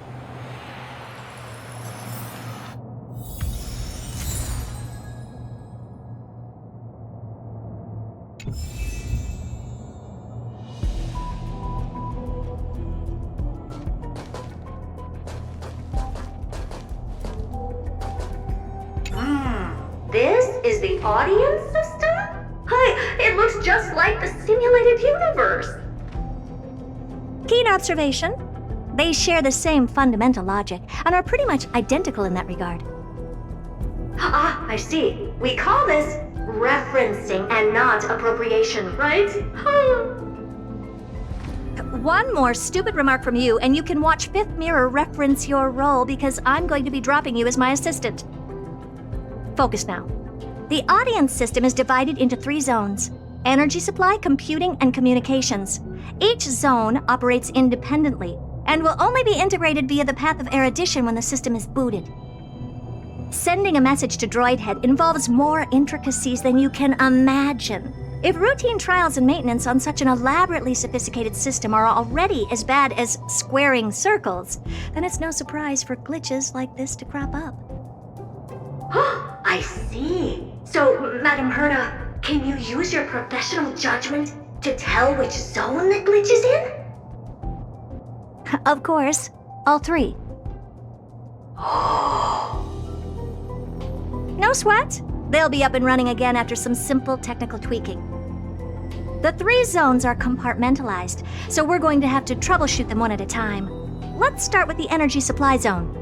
audience system? Hi, it looks just like the simulated universe. Keen observation. They share the same fundamental logic and are pretty much identical in that regard. Ah, I see. We call this referencing and not appropriation, right? One more stupid remark from you, and you can watch Fifth Mirror reference your role because I'm going to be dropping you as my assistant. Focus now. The audience system is divided into 3 zones: energy supply, computing, and communications. Each zone operates independently and will only be integrated via the path of erudition when the system is booted. Sending a message to Droid Head involves more intricacies than you can imagine. If routine trials and maintenance on such an elaborately sophisticated system are already as bad as squaring circles, then it's no surprise for glitches like this to crop up. I see. So, Madam Herda, can you use your professional judgment to tell which zone the glitch is in? Of course, all 3. No sweat. They'll be up and running again after some simple technical tweaking. The 3 zones are compartmentalized, so we're going to have to troubleshoot them one at a time. Let's start with the energy supply zone.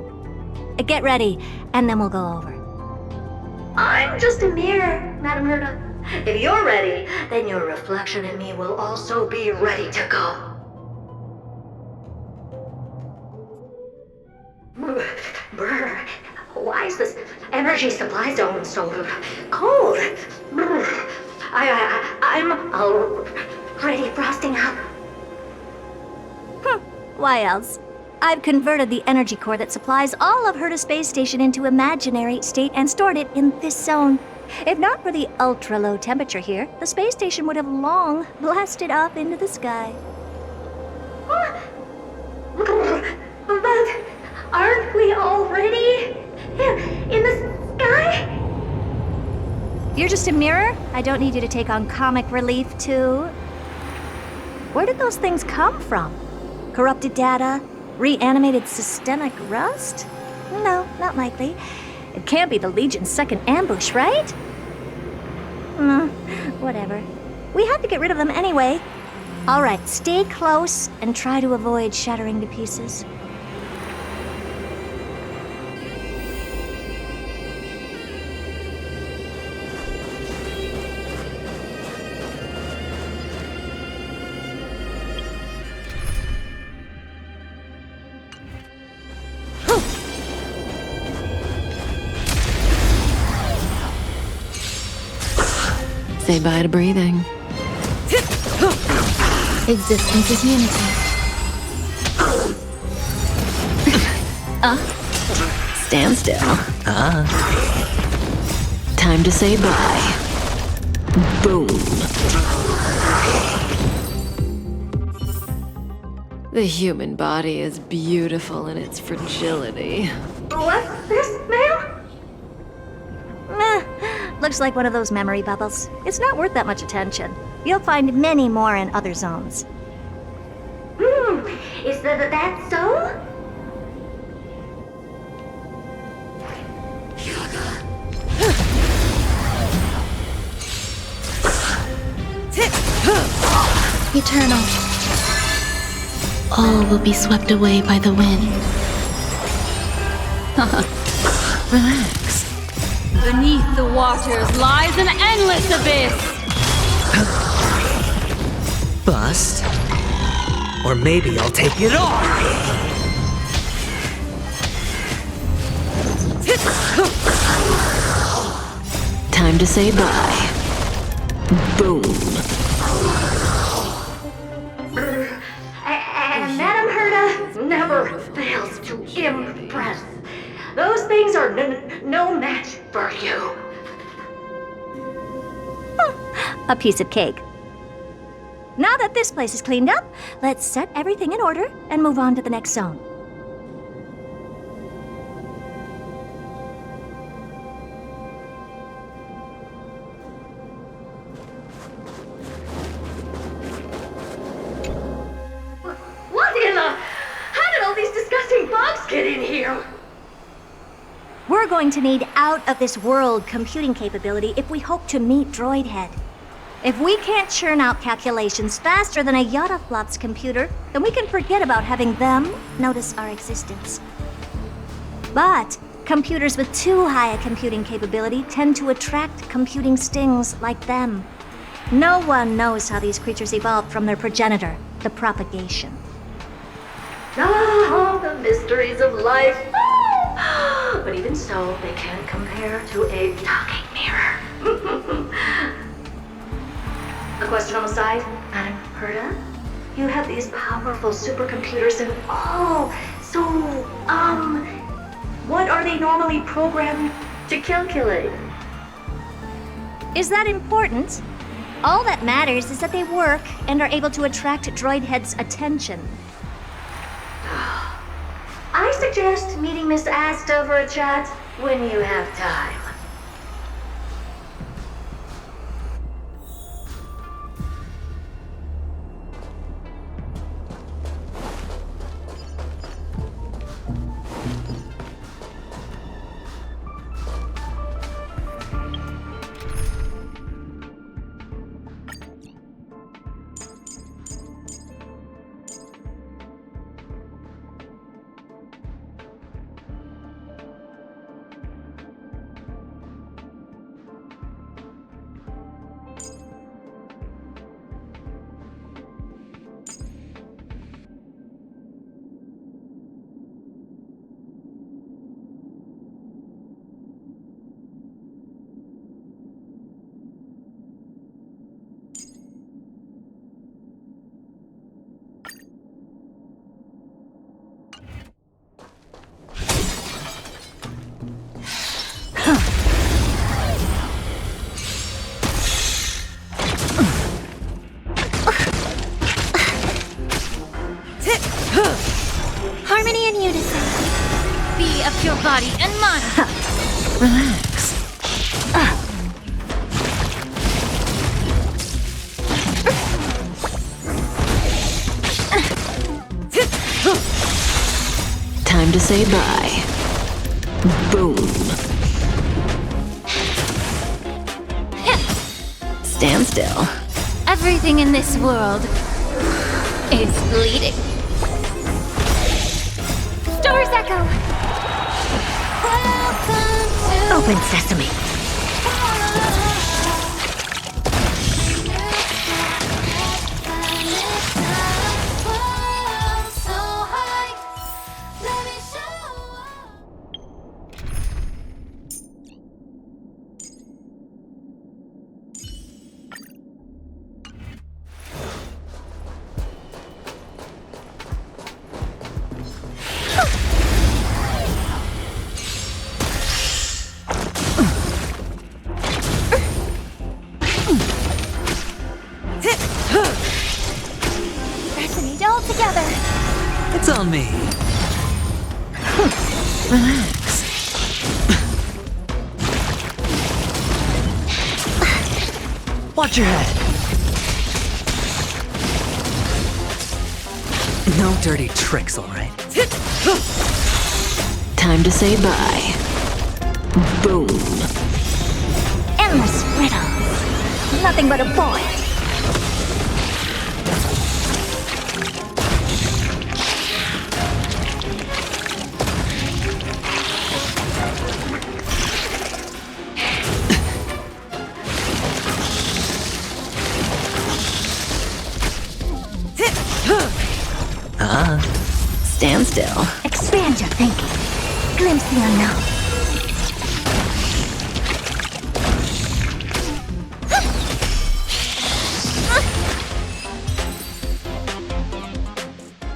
Get ready, and then we'll go over. I'm just a mirror, Madam Herda. If you're ready, then your reflection in me will also be ready to go. Brr, why is this energy supply zone so cold? Brr, I'm already frosting up. Why else? I've converted the energy core that supplies all of Herta Space Station into imaginary state and stored it in this zone. If not for the ultra-low temperature here, the space station would have long blasted off into the sky. But aren't we already in the sky? You're just a mirror? I don't need you to take on comic relief, too. Where did those things come from? Corrupted data? Reanimated systemic rust? No, not likely. It can't be the Legion's second ambush, right? Whatever. We have to get rid of them anyway. All right, stay close and try to avoid shattering to pieces. Say bye to breathing. Existence is unity. Stand still. Time to say bye. Boom. The human body is beautiful in its fragility. What's this, ma'am? Looks like one of those memory bubbles. It's not worth that much attention. You'll find many more in other zones. Is that so? Eternal. All will be swept away by the wind. Relax. Beneath the waters lies an endless abyss! Bust? Or maybe I'll take it off! Time to say bye. Boom. And Madam Herda never fails to impress. Those things are no match for you. A piece of cake. Now that this place is cleaned up, let's set everything in order and move on to the next zone. What in the... How did all these disgusting bugs get in here? We're going to need out-of-this-world computing capability if we hope to meet Droidhead. If we can't churn out calculations faster than a Yottaflop's computer, then we can forget about having them notice our existence. But computers with too high a computing capability tend to attract computing stings like them. No one knows how these creatures evolved from their progenitor, the propagation. Ah, the mysteries of life. But even so, they can't compare to a talking mirror. A question on the side, Madam Herda? You have these powerful supercomputers and what are they normally programmed to calculate? Is that important? All that matters is that they work and are able to attract Droidhead's attention. I suggest meeting Miss Asta for a chat when you have time. Harmony and unison. Be of your body and mind. Relax. Time to say bye. Boom. Stand still. Everything in this world is bleeding. Doors echo. Open sesame. Resonate all together. It's on me. Relax. Watch your head. No dirty tricks, all right? Time to say bye. Boom. Endless riddles. Nothing but a void. Stand still. Expand your thinking. Glimpse the unknown.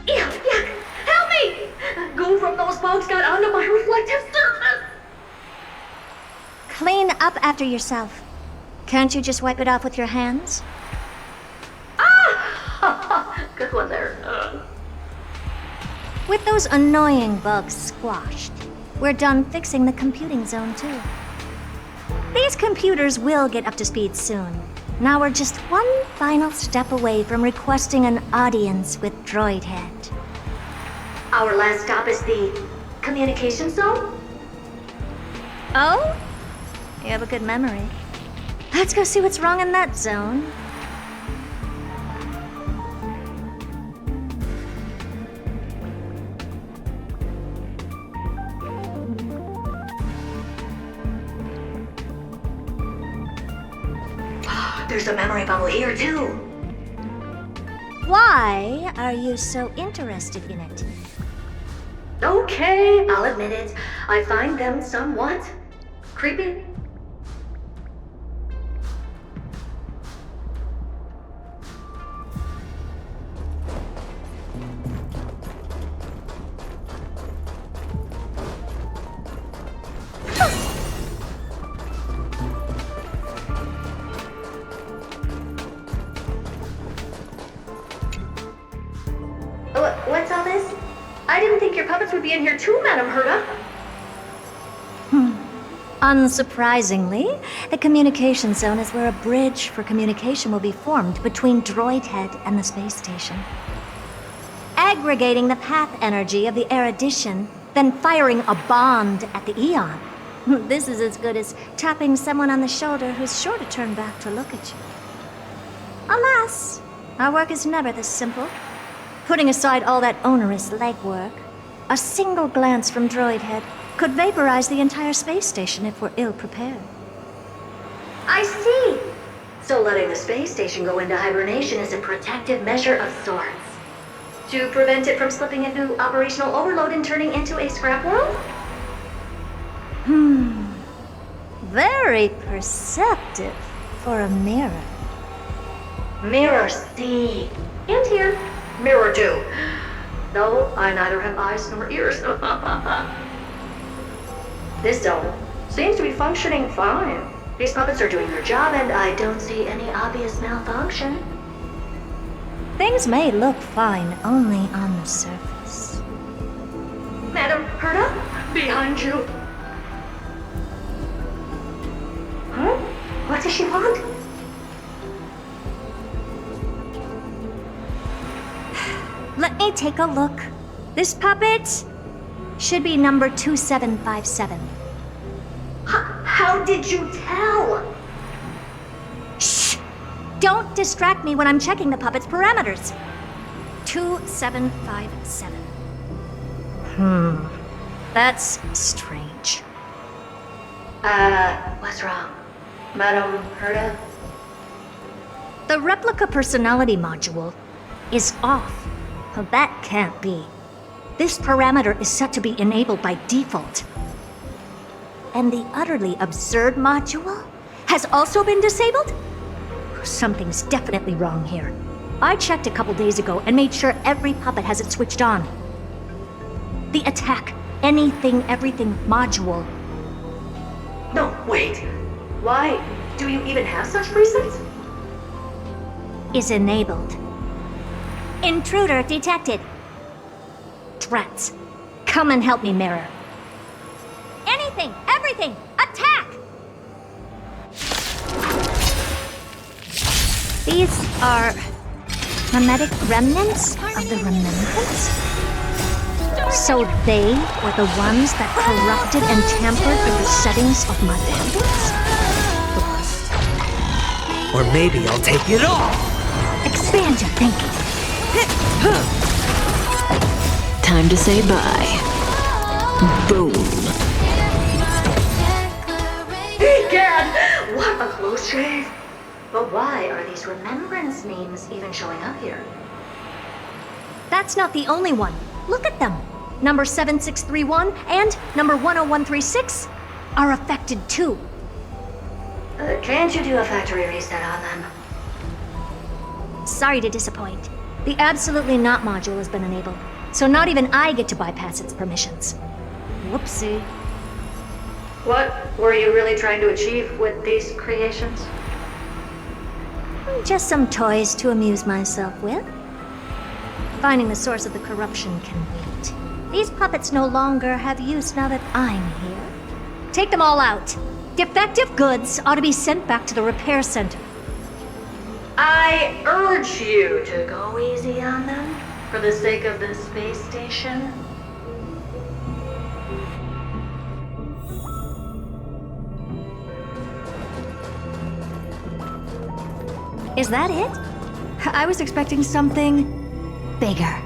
Yuck! Help me! Goo from those bugs got onto my reflective surface! Clean up after yourself. Can't you just wipe it off with your hands? Ah! Good one there. With those annoying bugs squashed, we're done fixing the computing zone too. These computers will get up to speed soon. Now we're just one final step away from requesting an audience with Droidhead. Our last stop is the communication zone? Oh? You have a good memory. Let's go see what's wrong in that zone. There's a memory bubble here, too. Why are you so interested in it? Okay, I'll admit it. I find them somewhat creepy. What's all this? I didn't think your puppets would be in here too, Madam Herta. Unsurprisingly, the communication zone is where a bridge for communication will be formed between Droid Head and the space station. Aggregating the path energy of the erudition, then firing a bond at the Eon. This is as good as tapping someone on the shoulder who's sure to turn back to look at you. Alas, our work is never this simple. Putting aside all that onerous legwork, a single glance from Droid Head could vaporize the entire space station if we're ill-prepared. I see! So letting the space station go into hibernation is a protective measure of sorts. To prevent it from slipping into operational overload and turning into a scrap world? Very perceptive for a mirror. Mirror C. And here. Mirror 2. No, I neither have eyes nor ears. This zone seems to be functioning fine. These puppets are doing their job, and I don't see any obvious malfunction. Things may look fine only on the surface. Madam Herta, behind you. Huh? What does she want? Let me take a look. This puppet should be number 2757. How did you tell? Shh! Don't distract me when I'm checking the puppet's parameters. 2757. That's strange. What's wrong? Madam Herta? The replica personality module is off. Well, that can't be. This parameter is set to be enabled by default. And the utterly absurd module has also been disabled? Something's definitely wrong here. I checked a couple days ago and made sure every puppet has it switched on. The attack, anything, everything module. No, wait. Why do you even have such presets? Is enabled. Intruder detected. Drats. Come and help me, Mirror. Anything, everything, attack! These are mimetic remnants of the Remembrance? So they were the ones that corrupted and tampered with the settings of my puppets? Or maybe I'll take it all! Expand your thinking. Time to say bye. Boom. Egad! What a close shave! But why are these remembrance names even showing up here? That's not the only one. Look at them. Number 7631 and number 10136 are affected too. Can't you do a factory reset on them? Sorry to disappoint. The Absolutely Not module has been enabled, so not even I get to bypass its permissions. Whoopsie. What were you really trying to achieve with these creations? Just some toys to amuse myself with. Finding the source of the corruption can wait. These puppets no longer have use now that I'm here. Take them all out. Defective goods ought to be sent back to the repair center. I urge you to go easy on them for the sake of the space station. Is that it? I was expecting something bigger.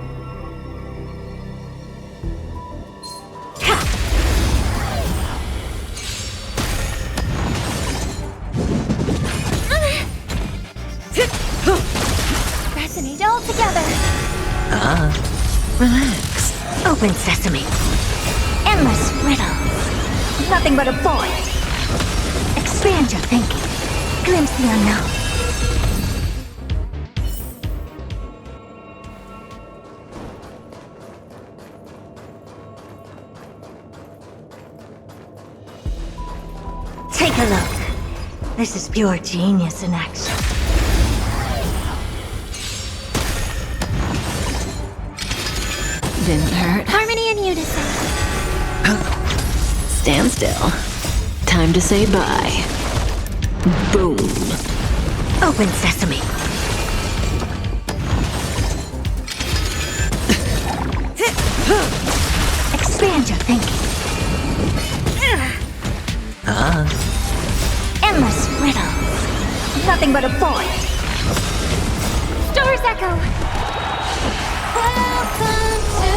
Resonate all together. Relax. Open sesame. Endless riddles. Nothing but a void. Expand your thinking. Glimpse the unknown. Take a look. This is pure genius in action. Didn't hurt. Harmony and unison. Stand still. Time to say bye. Boom. Open sesame. Expand your thinking. Endless riddles. Nothing but a void. Stars echo.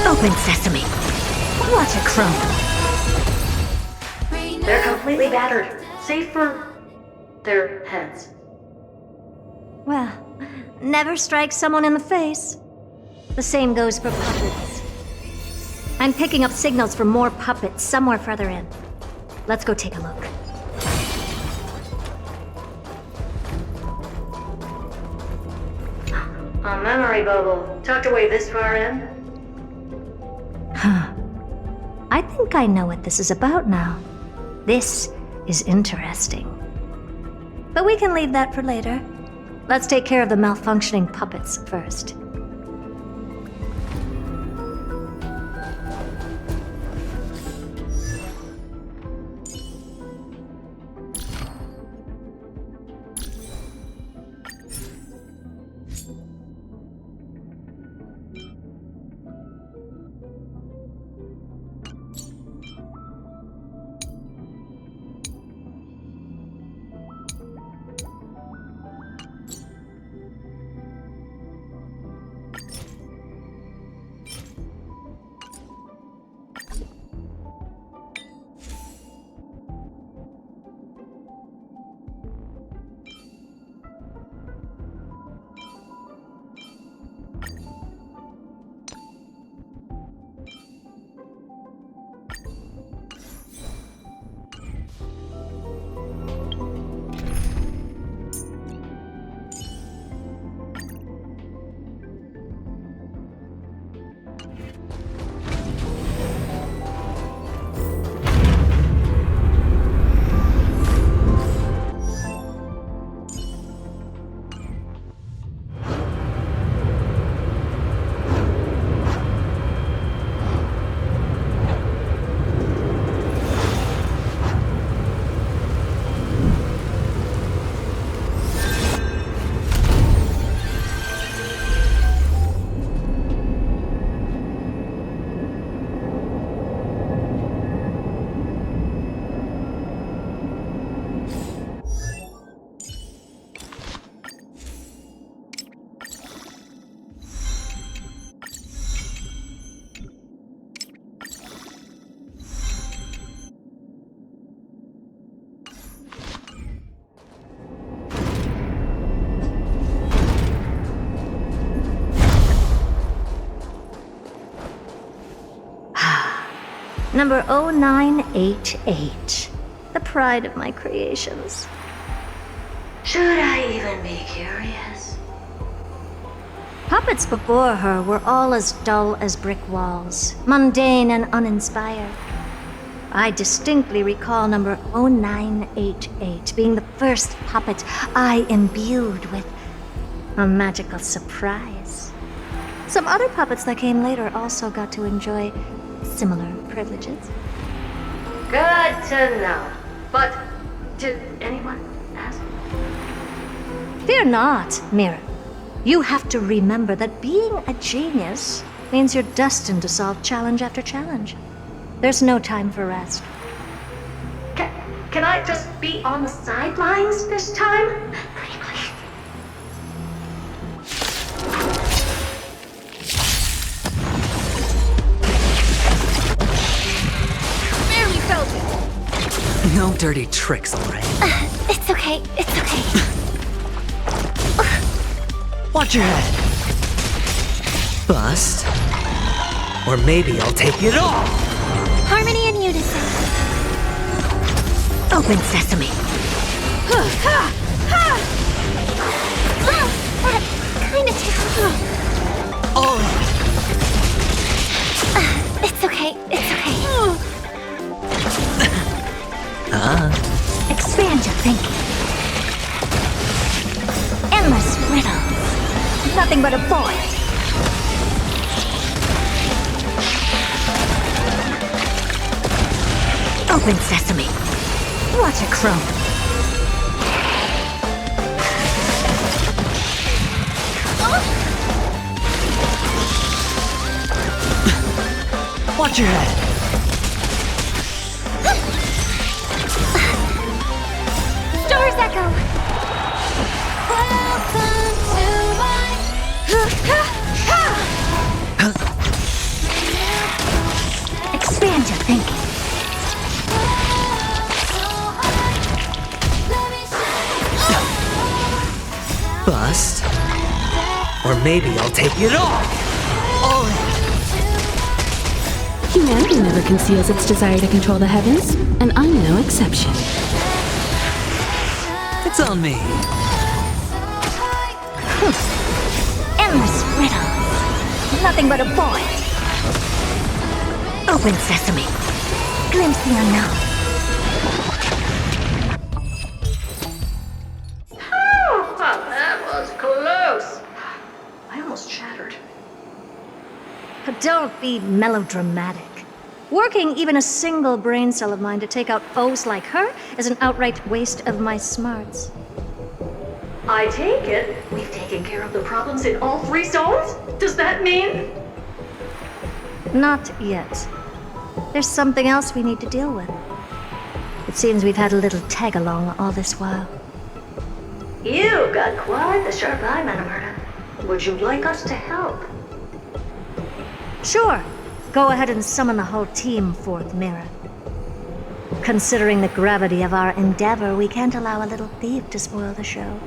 Open sesame. Watch it crumble. They're completely battered, save for their heads. Well, never strike someone in the face. The same goes for puppets. I'm picking up signals from more puppets somewhere further in. Let's go take a look. A memory bubble, tucked away this far in. Huh. I think I know what this is about now. This is interesting. But we can leave that for later. Let's take care of the malfunctioning puppets first. Number 0988. The pride of my creations. Should I even be curious? Puppets before her were all as dull as brick walls, mundane and uninspired. I distinctly recall number 0988 being the first puppet I imbued with a magical surprise. Some other puppets that came later also got to enjoy similar privileges. Good to know. But did anyone ask? Fear not, Mira. You have to remember that being a genius means you're destined to solve challenge after challenge. There's no time for rest. Can I just be on the sidelines this time? Pretty please. dirty tricks, alright? It's okay. It's okay. Watch your head. Bust. Or maybe I'll take it all. Harmony and unison. Open sesame. That kinda tickles. All in. It's okay. It's okay. Expand your thinking. Endless riddles. Nothing but a void. Open sesame. Watch it chrome. Watch your head. Stars echo. Welcome to my. Expand your thinking. Bust. Or maybe I'll take it all. All in. Humanity never conceals its desire to control the heavens, and I'm no exception. It's on me. Endless riddles. Nothing but a void. Open sesame. Glimpse the unknown. Oh, that was close. I almost shattered. Don't be melodramatic. Working even a single brain cell of mine to take out foes like her is an outright waste of my smarts. I take it we've taken care of the problems in all 3 zones? Does that mean? Not yet. There's something else we need to deal with. It seems we've had a little tag-along all this while. You've got quite the sharp eye, Madam Herta. Would you like us to help? Sure. Go ahead and summon the whole team forth, Mira. Considering the gravity of our endeavor, we can't allow a little thief to spoil the show.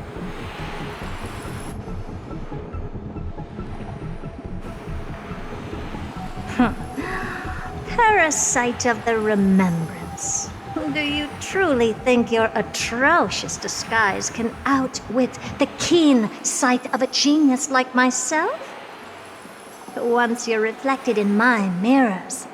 Parasite of the remembrance. Do you truly think your atrocious disguise can outwit the keen sight of a genius like myself? But once you're reflected in my mirrors,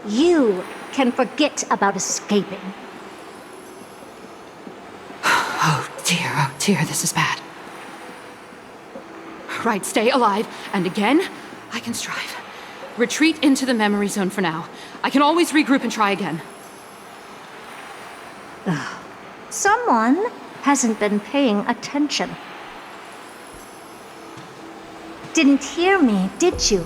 you can forget about escaping. Oh dear, this is bad. Right, stay alive, and again, I can strive. Retreat into the memory zone for now. I can always regroup and try again. Someone hasn't been paying attention. Didn't hear me, did you?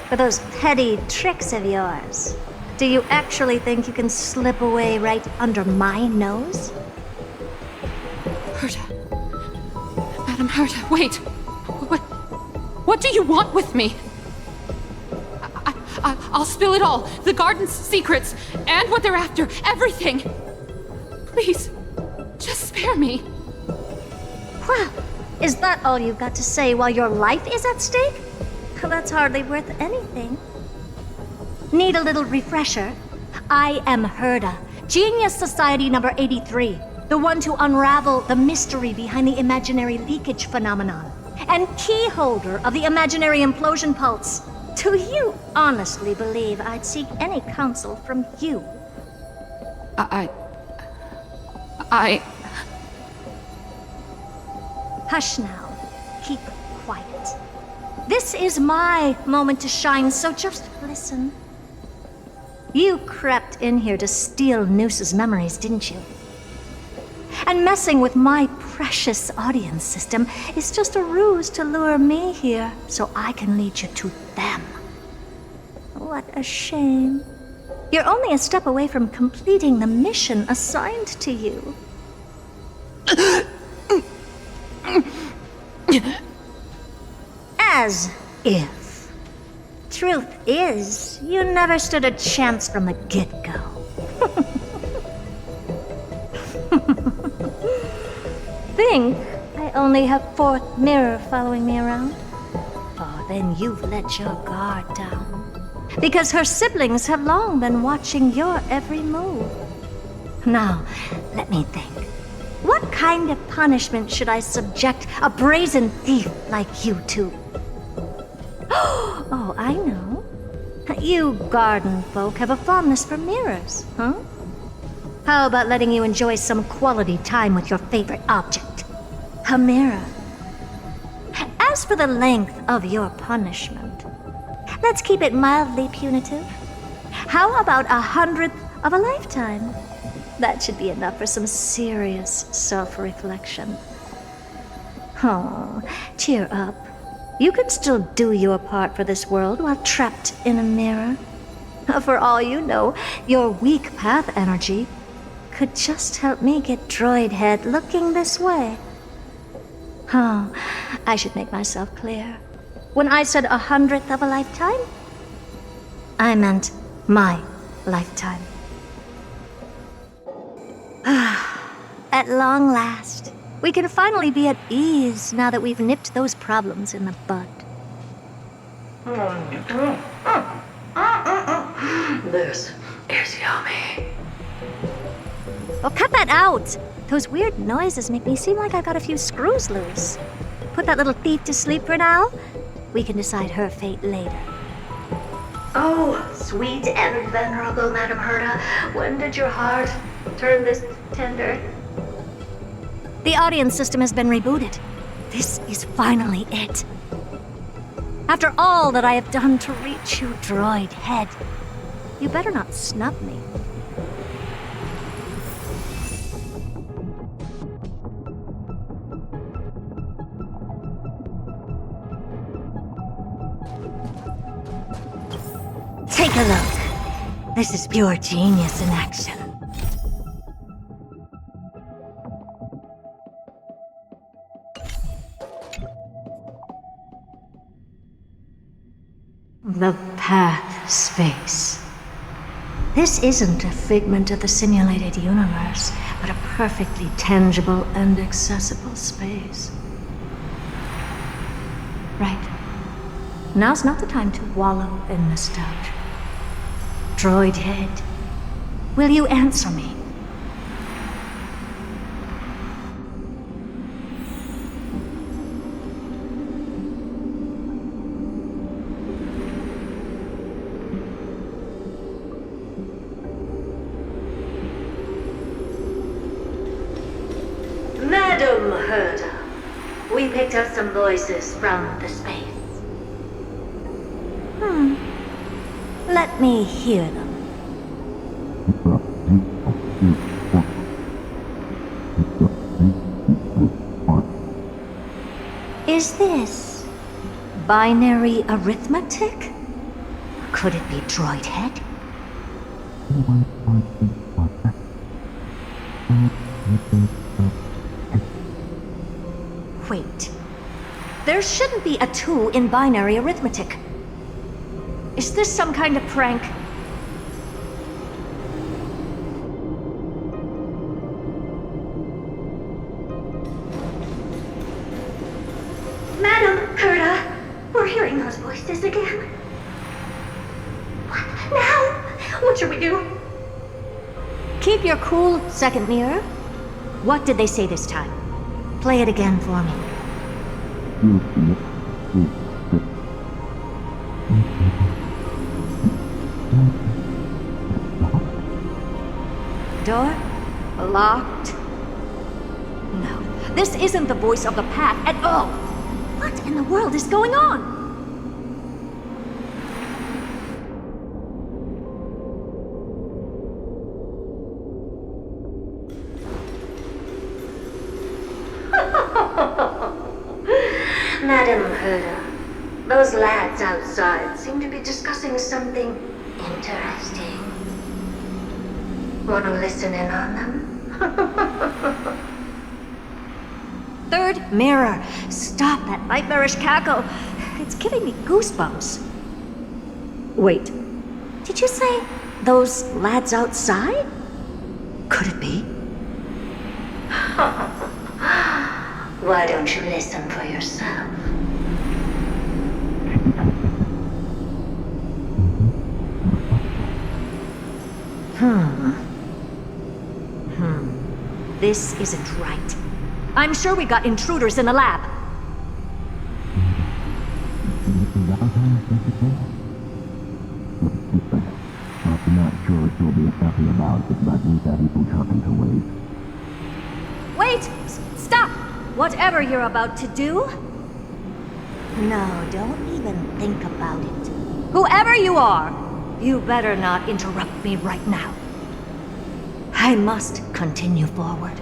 For those petty tricks of yours. Do you actually think you can slip away right under my nose? Herta. Madam Herta, wait. What do you want with me? I'll spill it all. The garden's secrets, and what they're after. Everything. Please, just spare me. Well, is that all you've got to say while your life is at stake? That's hardly worth anything. Need a little refresher? I am Herta, Genius Society number 83, the one to unravel the mystery behind the imaginary leakage phenomenon, and key holder of the imaginary implosion pulse. Do you honestly believe I'd seek any counsel from you? Hush now. Keep quiet. This is my moment to shine, so just listen. You crept in here to steal Noose's memories, didn't you? And messing with my precious audience system is just a ruse to lure me here so I can lead you to them. What a shame. You're only a step away from completing the mission assigned to you. As if. Truth is, you never stood a chance from the get-go. Think I only have fourth mirror following me around? Oh, then you've let your guard down. Because her siblings have long been watching your every move. Now, let me think. What kind of punishment should I subject a brazen thief like you to? Oh, I know. You garden folk have a fondness for mirrors, huh? How about letting you enjoy some quality time with your favorite object? A mirror. As for the length of your punishment, let's keep it mildly punitive. How about 100th of a lifetime? That should be enough for some serious self-reflection. Oh, cheer up. You can still do your part for this world while trapped in a mirror. For all you know, your weak path energy could just help me get Droid Head looking this way. Oh, I should make myself clear. When I said 100th of a lifetime, I meant my lifetime. At long last, we can finally be at ease now that we've nipped those problems in the bud. This is yummy. Oh, cut that out! Those weird noises make me seem like I've got a few screws loose. Put that little thief to sleep for now. We can decide her fate later. Oh, sweet and venerable Madam Herta, when did your heart turn this tender? The audience system has been rebooted. This is finally it. After all that I have done to reach you, Droid Head, you better not snub me. Take a look. This is pure genius in action. The path space. This isn't a figment of the simulated universe, but a perfectly tangible and accessible space. Right. Now's not the time to wallow in nostalgia. Droid Head, will you answer me? Madam Herta, we picked up some voices from the space. Let me hear them. Is this binary arithmetic? Could it be Droid Head? Wait. There shouldn't be a 2 in binary arithmetic. Is this some kind of prank? Madam Herta, we're hearing those voices again. What now? What should we do? Keep your cool, second mirror. What did they say this time? Play it again for me. Door? Locked? No, this isn't the voice of the path at all. What in the world is going on? Madam Herta, those lads outside seem to be discussing something interesting. Want to listen in on them? Third mirror, stop that nightmarish cackle. It's giving me goosebumps. Wait, did you say those lads outside? Could it be? Why don't you listen for yourself? This isn't right. I'm sure we got intruders in the lab. I'm not sure if you'll be happy about it, but we have people talking to wait. Wait! Stop! Whatever you're about to do. No, don't even think about it. Whoever you are, you better not interrupt me right now. I must continue forward.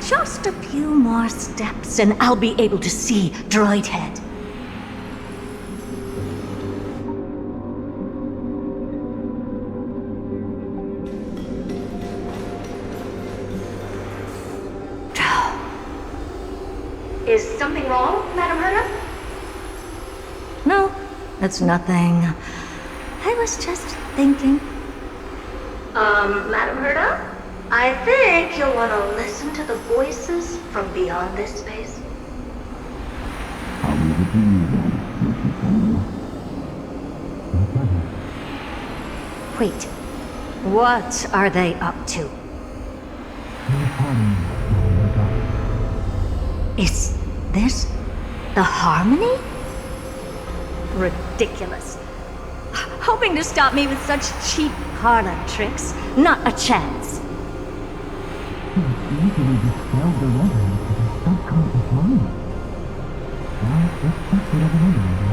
Just a few more steps and I'll be able to see Droid Head. Is something wrong, Madam Herta? No, it's nothing. I was just thinking. Madam Herta? I think you'll want to listen to the voices from beyond this space. I'll leave it to you then, Mr. Samuel. Wait, what are they up to? Is this the Harmony? Ridiculous. Hoping to stop me with such cheap parlor tricks? Not a chance. Usually dispel the weather into the subconscious mind. Now, let's check whatever weather it is.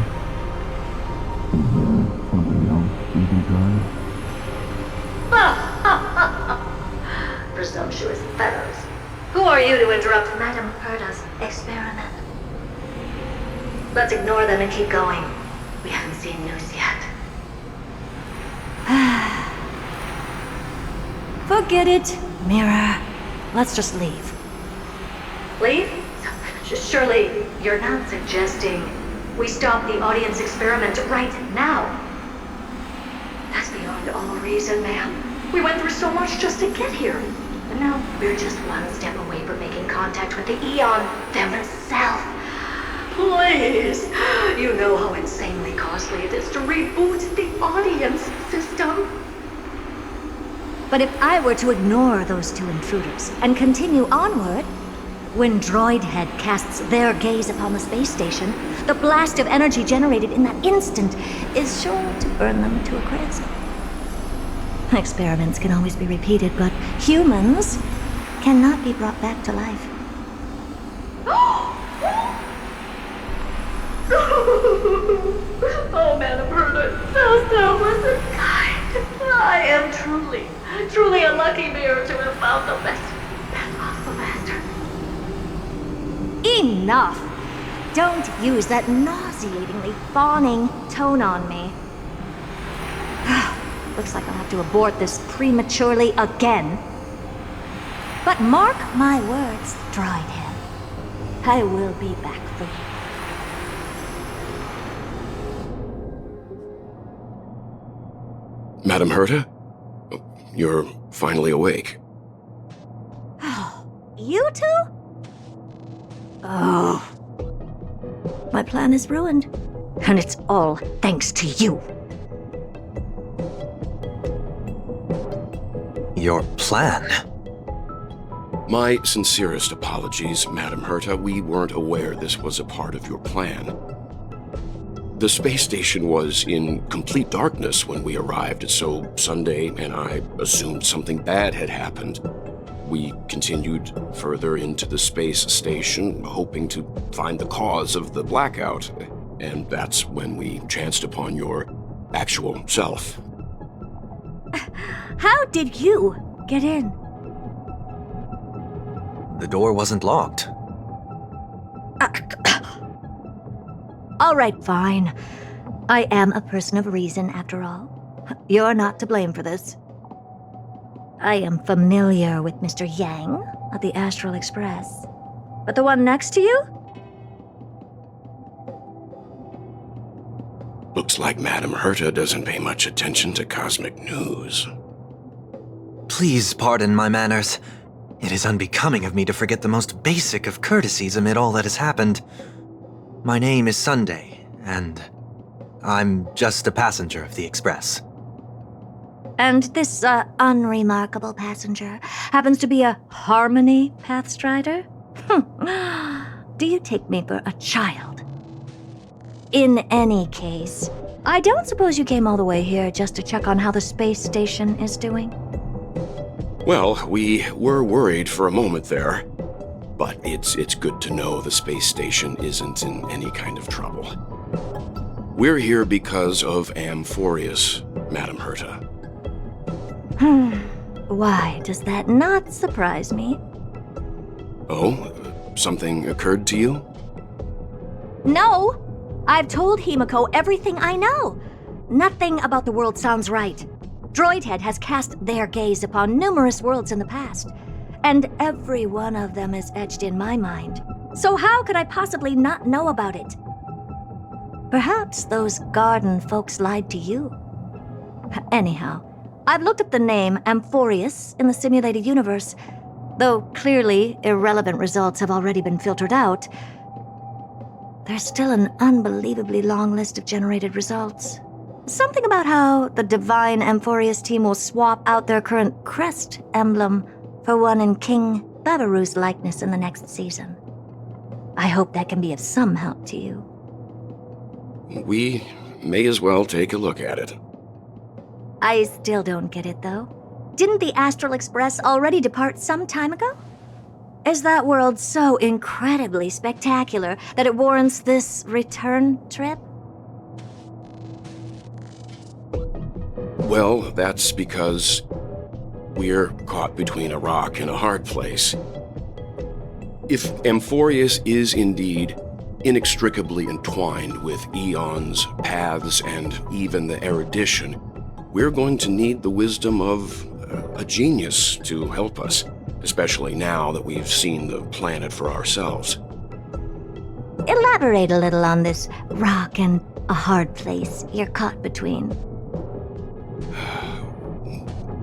Is there something else you can try? Presumptuous fellows. Who are you to interrupt Madam Herta's experiment? Let's ignore them and keep going. We haven't seen news yet. Forget it, Mirror. Let's just leave. Leave? Surely you're not suggesting we stop the audience experiment right now? That's beyond all reason, ma'am. We went through so much just to get here. And now we're just one step away from making contact with the Eon themselves. Please! You know how insanely costly it is to reboot the audience system. But if I were to ignore those two intruders and continue onward, when Droid Head casts their gaze upon the space station, the blast of energy generated in that instant is sure to burn them to a crisp. Experiments can always be repeated, but humans cannot be brought back to life. Oh, Madam Herta, so selfless and kind. I am truly a lucky bear to have found the best possible master. Enough! Don't use that nauseatingly fawning tone on me. Looks like I'll have to abort this prematurely again. But mark my words, Droid Head. I will be back for you. Madam Herta? You're finally awake. You two? Oh. My plan is ruined. And it's all thanks to you. Your plan? My sincerest apologies, Madam Herta. We weren't aware this was a part of your plan. The space station was in complete darkness when we arrived, so Sunday and I assumed something bad had happened. We continued further into the space station, hoping to find the cause of the blackout, and that's when we chanced upon your actual self. How did you get in? The door wasn't locked. All right, fine. I am a person of reason, after all. You're not to blame for this. I am familiar with Mr. Yang of the Astral Express. But the one next to you? Looks like Madame Herta doesn't pay much attention to cosmic news. Please pardon my manners. It is unbecoming of me to forget the most basic of courtesies amid all that has happened. My name is Sunday, and I'm just a passenger of the Express. And this, unremarkable passenger happens to be a Harmony Pathstrider? Do you take me for a child? In any case, I don't suppose you came all the way here just to check on how the space station is doing? Well, we were worried for a moment there, but it's good to know the space station isn't in any kind of trouble. We're here because of Amphorius, Madame Herta. Why does that not surprise me? Oh, something occurred to you? No! I've told Himiko everything I know. Nothing about the world sounds right. Droidhead has cast their gaze upon numerous worlds in the past, and every one of them is etched in my mind. So how could I possibly not know about it? Perhaps those garden folks lied to you. Anyhow, I've looked up the name Amphorius in the simulated universe, though clearly irrelevant results have already been filtered out. There's still an unbelievably long list of generated results. Something about how the Divine Amphorius team will swap out their current crest emblem for one in King Babaru's likeness in the next season. I hope that can be of some help to you. We may as well take a look at it. I still don't get it, though. Didn't the Astral Express already depart some time ago? Is that world so incredibly spectacular that it warrants this return trip? Well, that's because we're caught between a rock and a hard place. If Amphorius is indeed inextricably entwined with eons, paths, and even the erudition, we're going to need the wisdom of a genius to help us, especially now that we've seen the planet for ourselves. Elaborate a little on this rock and a hard place you're caught between.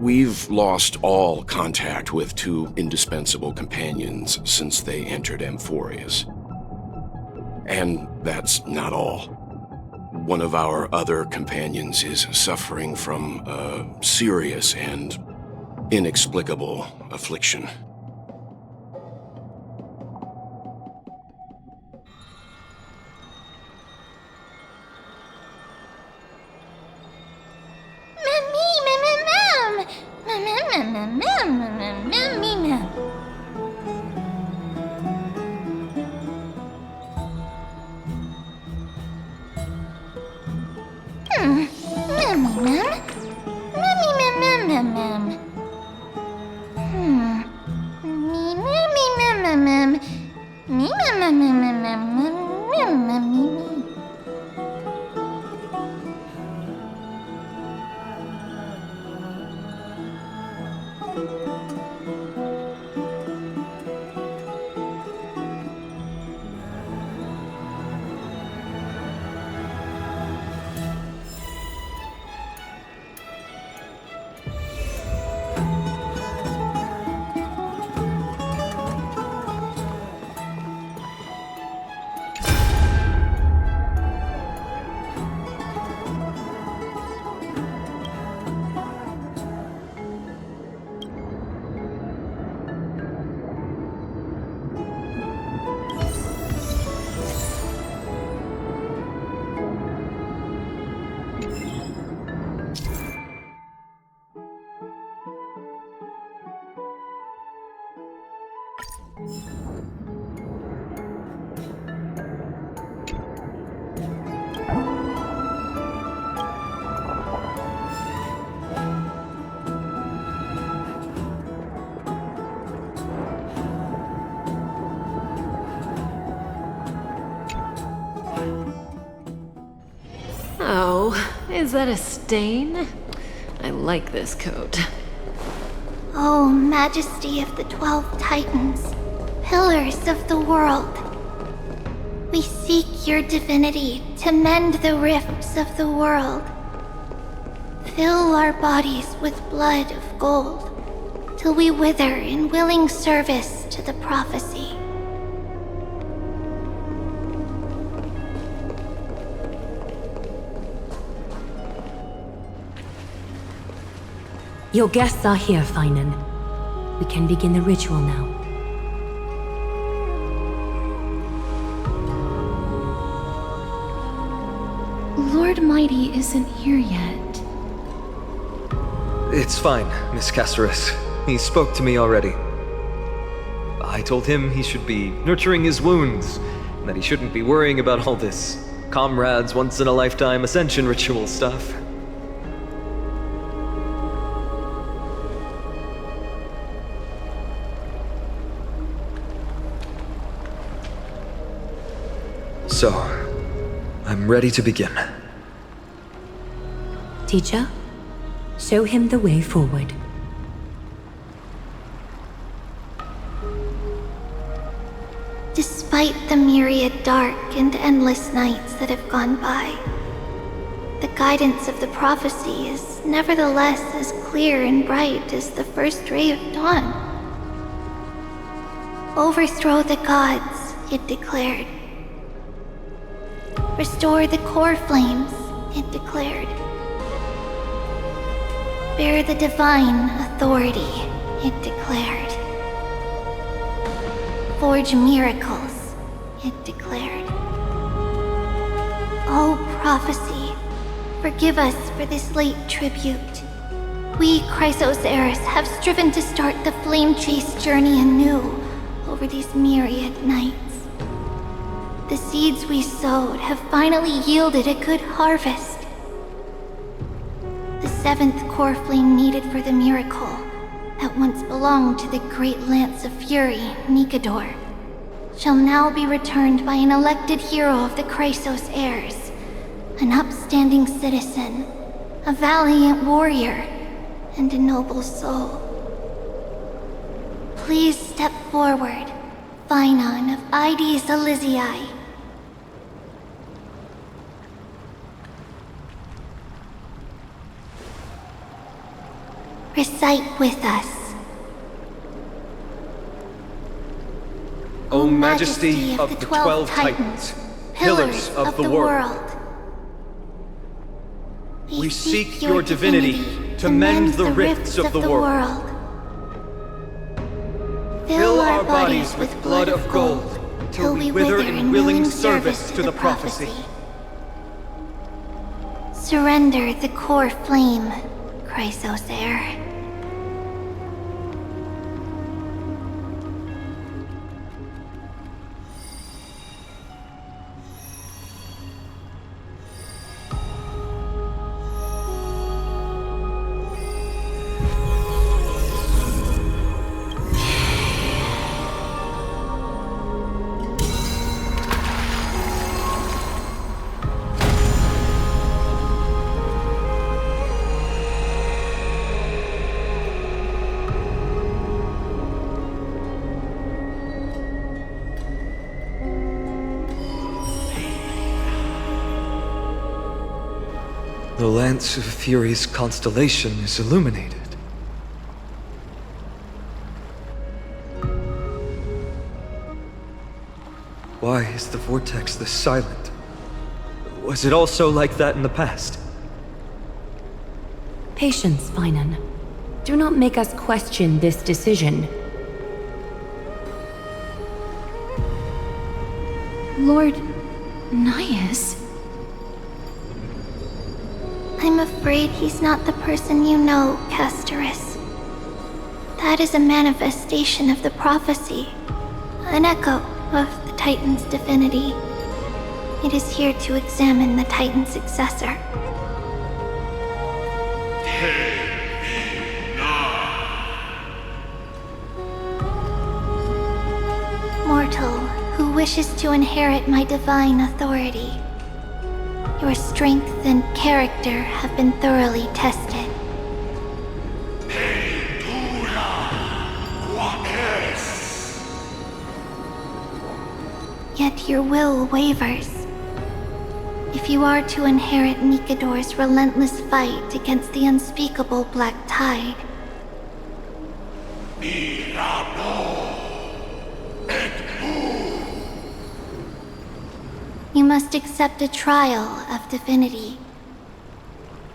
We've lost all contact with two indispensable companions since they entered Amphorius. And that's not all. One of our other companions is suffering from a serious and inexplicable affliction. Is that a stain? I like this coat. Oh, Majesty of the 12 Titans, pillars of the world. We seek your divinity to mend the rifts of the world. Fill our bodies with blood of gold, till we wither in willing service to the prophecy. Your guests are here, Finan. We can begin the ritual now. Lord Mighty isn't here yet. It's fine, Miss Caceres. He spoke to me already. I told him he should be nurturing his wounds, and that he shouldn't be worrying about all this comrades once-in-a-lifetime ascension ritual stuff. So, I'm ready to begin. Teacher, show him the way forward. Despite the myriad dark and endless nights that have gone by, the guidance of the prophecy is nevertheless as clear and bright as the first ray of dawn. Overthrow the gods, it declared. Restore the core flames, it declared. Bear the divine authority, it declared. Forge miracles, it declared. O prophecy, forgive us for this late tribute. We, Chrysos heirs, have striven to start the flame chase journey anew over these myriad nights. The seeds we sowed have finally yielded a good harvest. The seventh core flame needed for the miracle that once belonged to the great Lance of Fury, Nikador, shall now be returned by an elected hero of the Chrysos heirs, an upstanding citizen, a valiant warrior, and a noble soul. Please step forward, Finan of Ides Elysiae. Recite with us. O Majesty of the 12 Titans, pillars of the world, we seek your divinity to mend the rifts of the world. Fill our bodies with blood of gold, till we wither in willing service to the prophecy. Surrender the core flame, Chrysos heir. The Lance of Fury's constellation is illuminated. Why is the vortex this silent? Was it also like that in the past? Patience, Finan. Do not make us question this decision. Lord Nias? I'm afraid he's not the person you know, Castoris. That is a manifestation of the prophecy, an echo of the Titan's divinity. It is here to examine the Titan's successor. Mortal who wishes to inherit my divine authority. Your strength and character have been thoroughly tested. Yet yet your will wavers. If you are to inherit Nikador's relentless fight against the unspeakable Black Tide, you must accept a trial of divinity.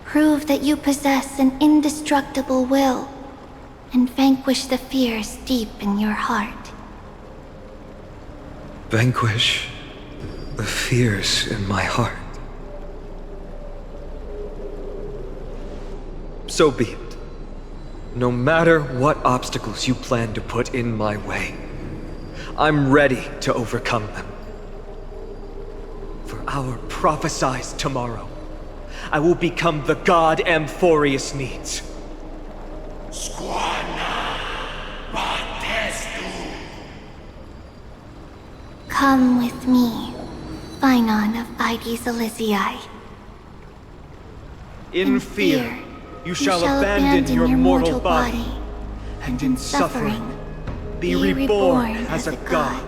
Prove that you possess an indestructible will, and vanquish the fears deep in your heart. Vanquish the fears in my heart. So be it. No matter what obstacles you plan to put in my way, I'm ready to overcome them. For our prophesied tomorrow, I will become the god Amphorius needs. Come with me, Phynon of Ides Elysiae. In fear, you shall abandon your mortal body, and in suffering, be reborn as a god.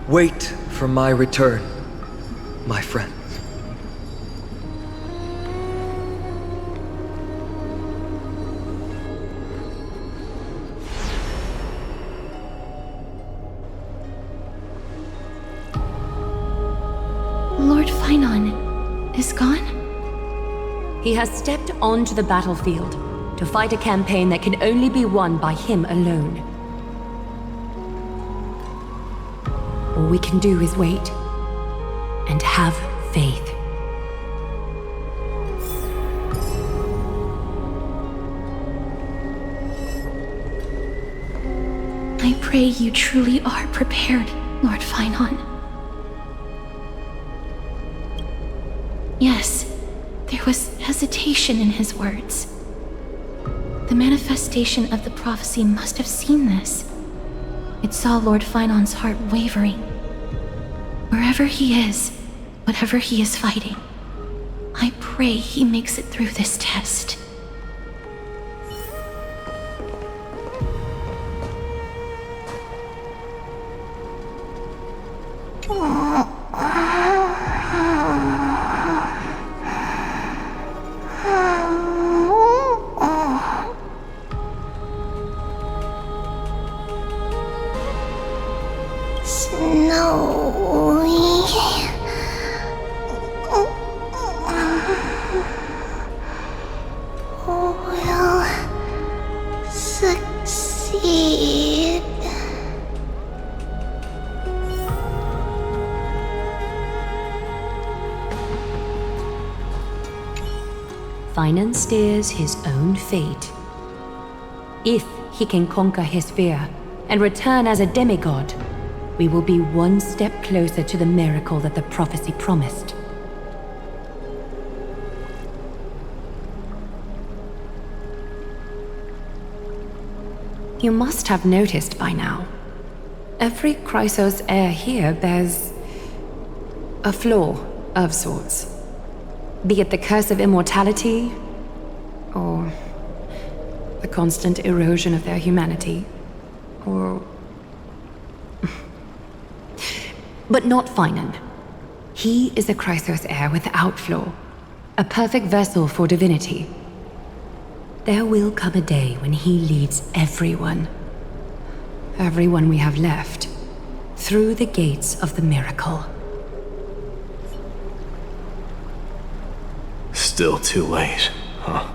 Wait for my return, my friends. Lord Phynon is gone? He has stepped onto the battlefield to fight a campaign that can only be won by him alone. All we can do is wait and have faith. I pray you truly are prepared, Lord Phynon. Yes, there was hesitation in his words. The manifestation of the prophecy must have seen this. It saw Lord Phynon's heart wavering. Wherever he is, whatever he is fighting, I pray he makes it through this test. Phynon steers his own fate. If he can conquer his fear and return as a demigod, we will be one step closer to the miracle that the prophecy promised. You must have noticed by now, every Chrysos heir here bears a flaw of sorts. Be it the curse of immortality, or the constant erosion of their humanity, or... But not Phynon. He is a Chrysos heir without flaw, a perfect vessel for divinity. There will come a day when he leads everyone we have left, through the gates of the miracle. Still too late, huh?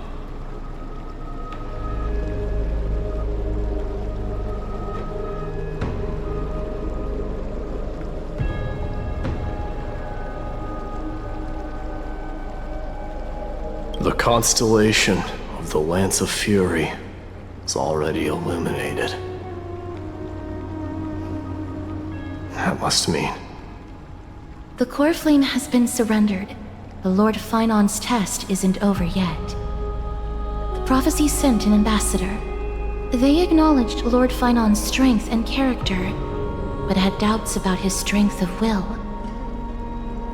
The constellation of the Lance of Fury is already illuminated. That must mean... The core flame has been surrendered. The Lord Phynon's test isn't over yet. The prophecy sent an ambassador. They acknowledged Lord Phynon's strength and character, but had doubts about his strength of will.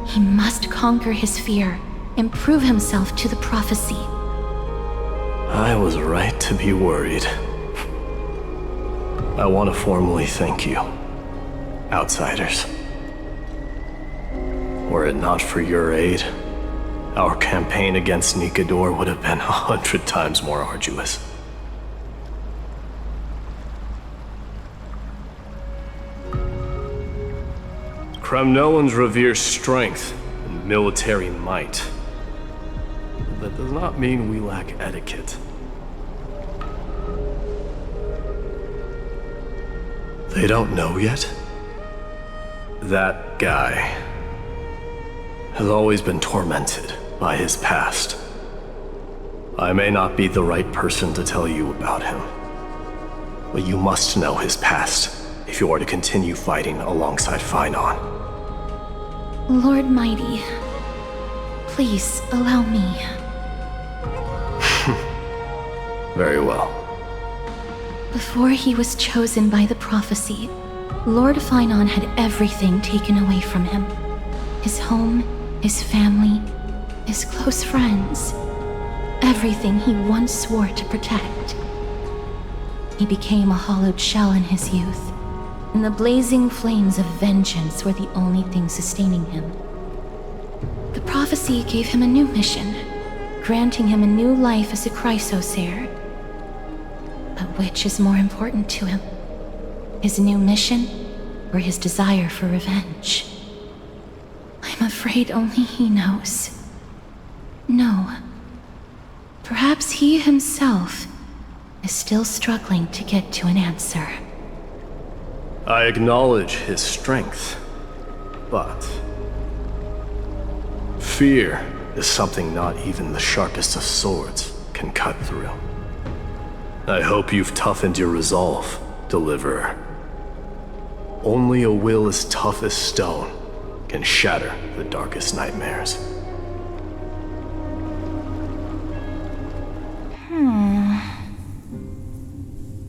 He must conquer his fear and prove himself to the prophecy. I was right to be worried. I want to formally thank you, outsiders. Were it not for your aid, our campaign against Nikador would have been 100 times more arduous. Kremnoans revere strength and military might. That does not mean we lack etiquette. They don't know yet? That guy has always been tormented by his past. I may not be the right person to tell you about him, but you must know his past if you are to continue fighting alongside Finon. Lord Mighty, please allow me. Very well. Before he was chosen by the prophecy, Lord Finon had everything taken away from him. His home, his family, his close friends. Everything he once swore to protect. He became a hollowed shell in his youth, and the blazing flames of vengeance were the only thing sustaining him. The prophecy gave him a new mission, granting him a new life as a Chrysos heir. But which is more important to him? His new mission, or his desire for revenge? I'm afraid only he knows. No. Perhaps he himself is still struggling to get to an answer. I acknowledge his strength, but fear is something not even the sharpest of swords can cut through. I hope you've toughened your resolve, Deliverer. Only a will as tough as stone can shatter the darkest nightmares.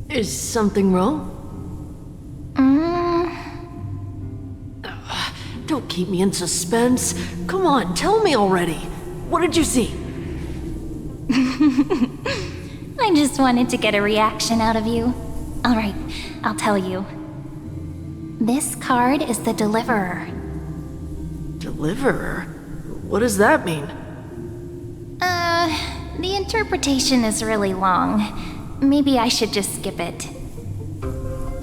Is something wrong? Don't keep me in suspense. Come on, tell me already. What did you see? I just wanted to get a reaction out of you. Alright, I'll tell you. This card is the Deliverer. Deliverer? What does that mean? The interpretation is really long. Maybe I should just skip it.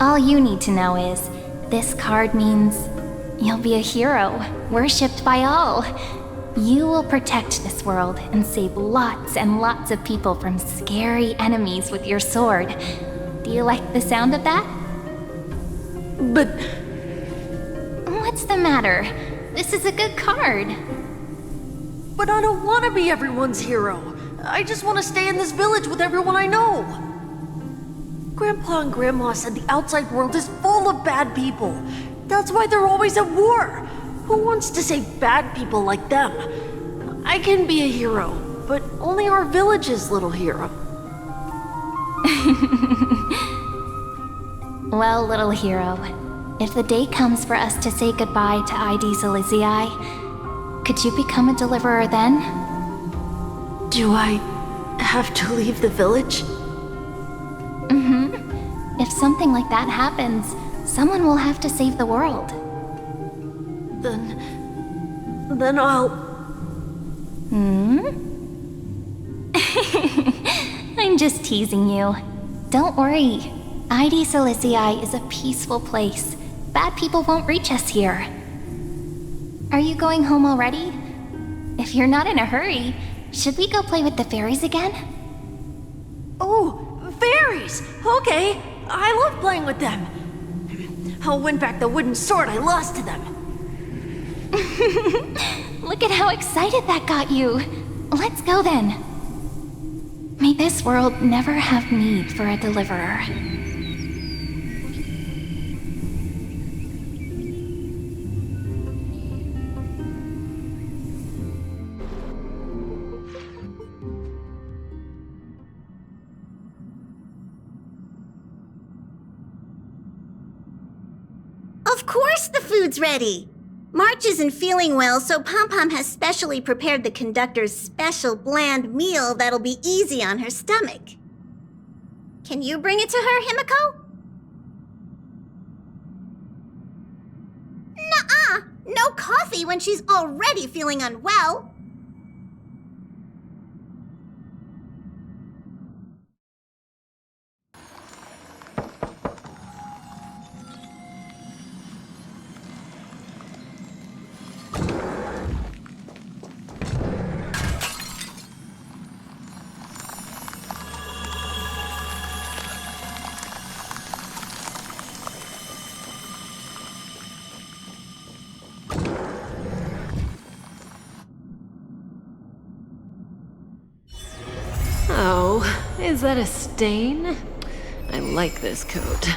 All you need to know is, this card means you'll be a hero, worshipped by all. You will protect this world and save lots and lots of people from scary enemies with your sword. Do you like the sound of that? But... What's the matter? This is a good card. But I don't want to be everyone's hero. I just want to stay in this village with everyone I know. Grandpa and Grandma said the outside world is full of bad people. That's why they're always at war. Who wants to save bad people like them? I can be a hero, but only our village's little hero. Well, little hero, if the day comes for us to say goodbye to ID Silizii, could you become a deliverer then? Do I have to leave the village? If something like that happens, someone will have to save the world. Then I'll... I'm just teasing you. Don't worry. ID Silizii is a peaceful place. Bad people won't reach us here. Are you going home already? If you're not in a hurry, should we go play with the fairies again? Oh, fairies! Okay, I love playing with them. I'll win back the wooden sword I lost to them. Look at how excited that got you. Let's go then. May this world never have need for a deliverer. Of course the food's ready! March isn't feeling well, so Pom-Pom has specially prepared the conductor's special bland meal that'll be easy on her stomach. Can you bring it to her, Himiko? No coffee when she's already feeling unwell. Oh, is that a stain? I like this coat.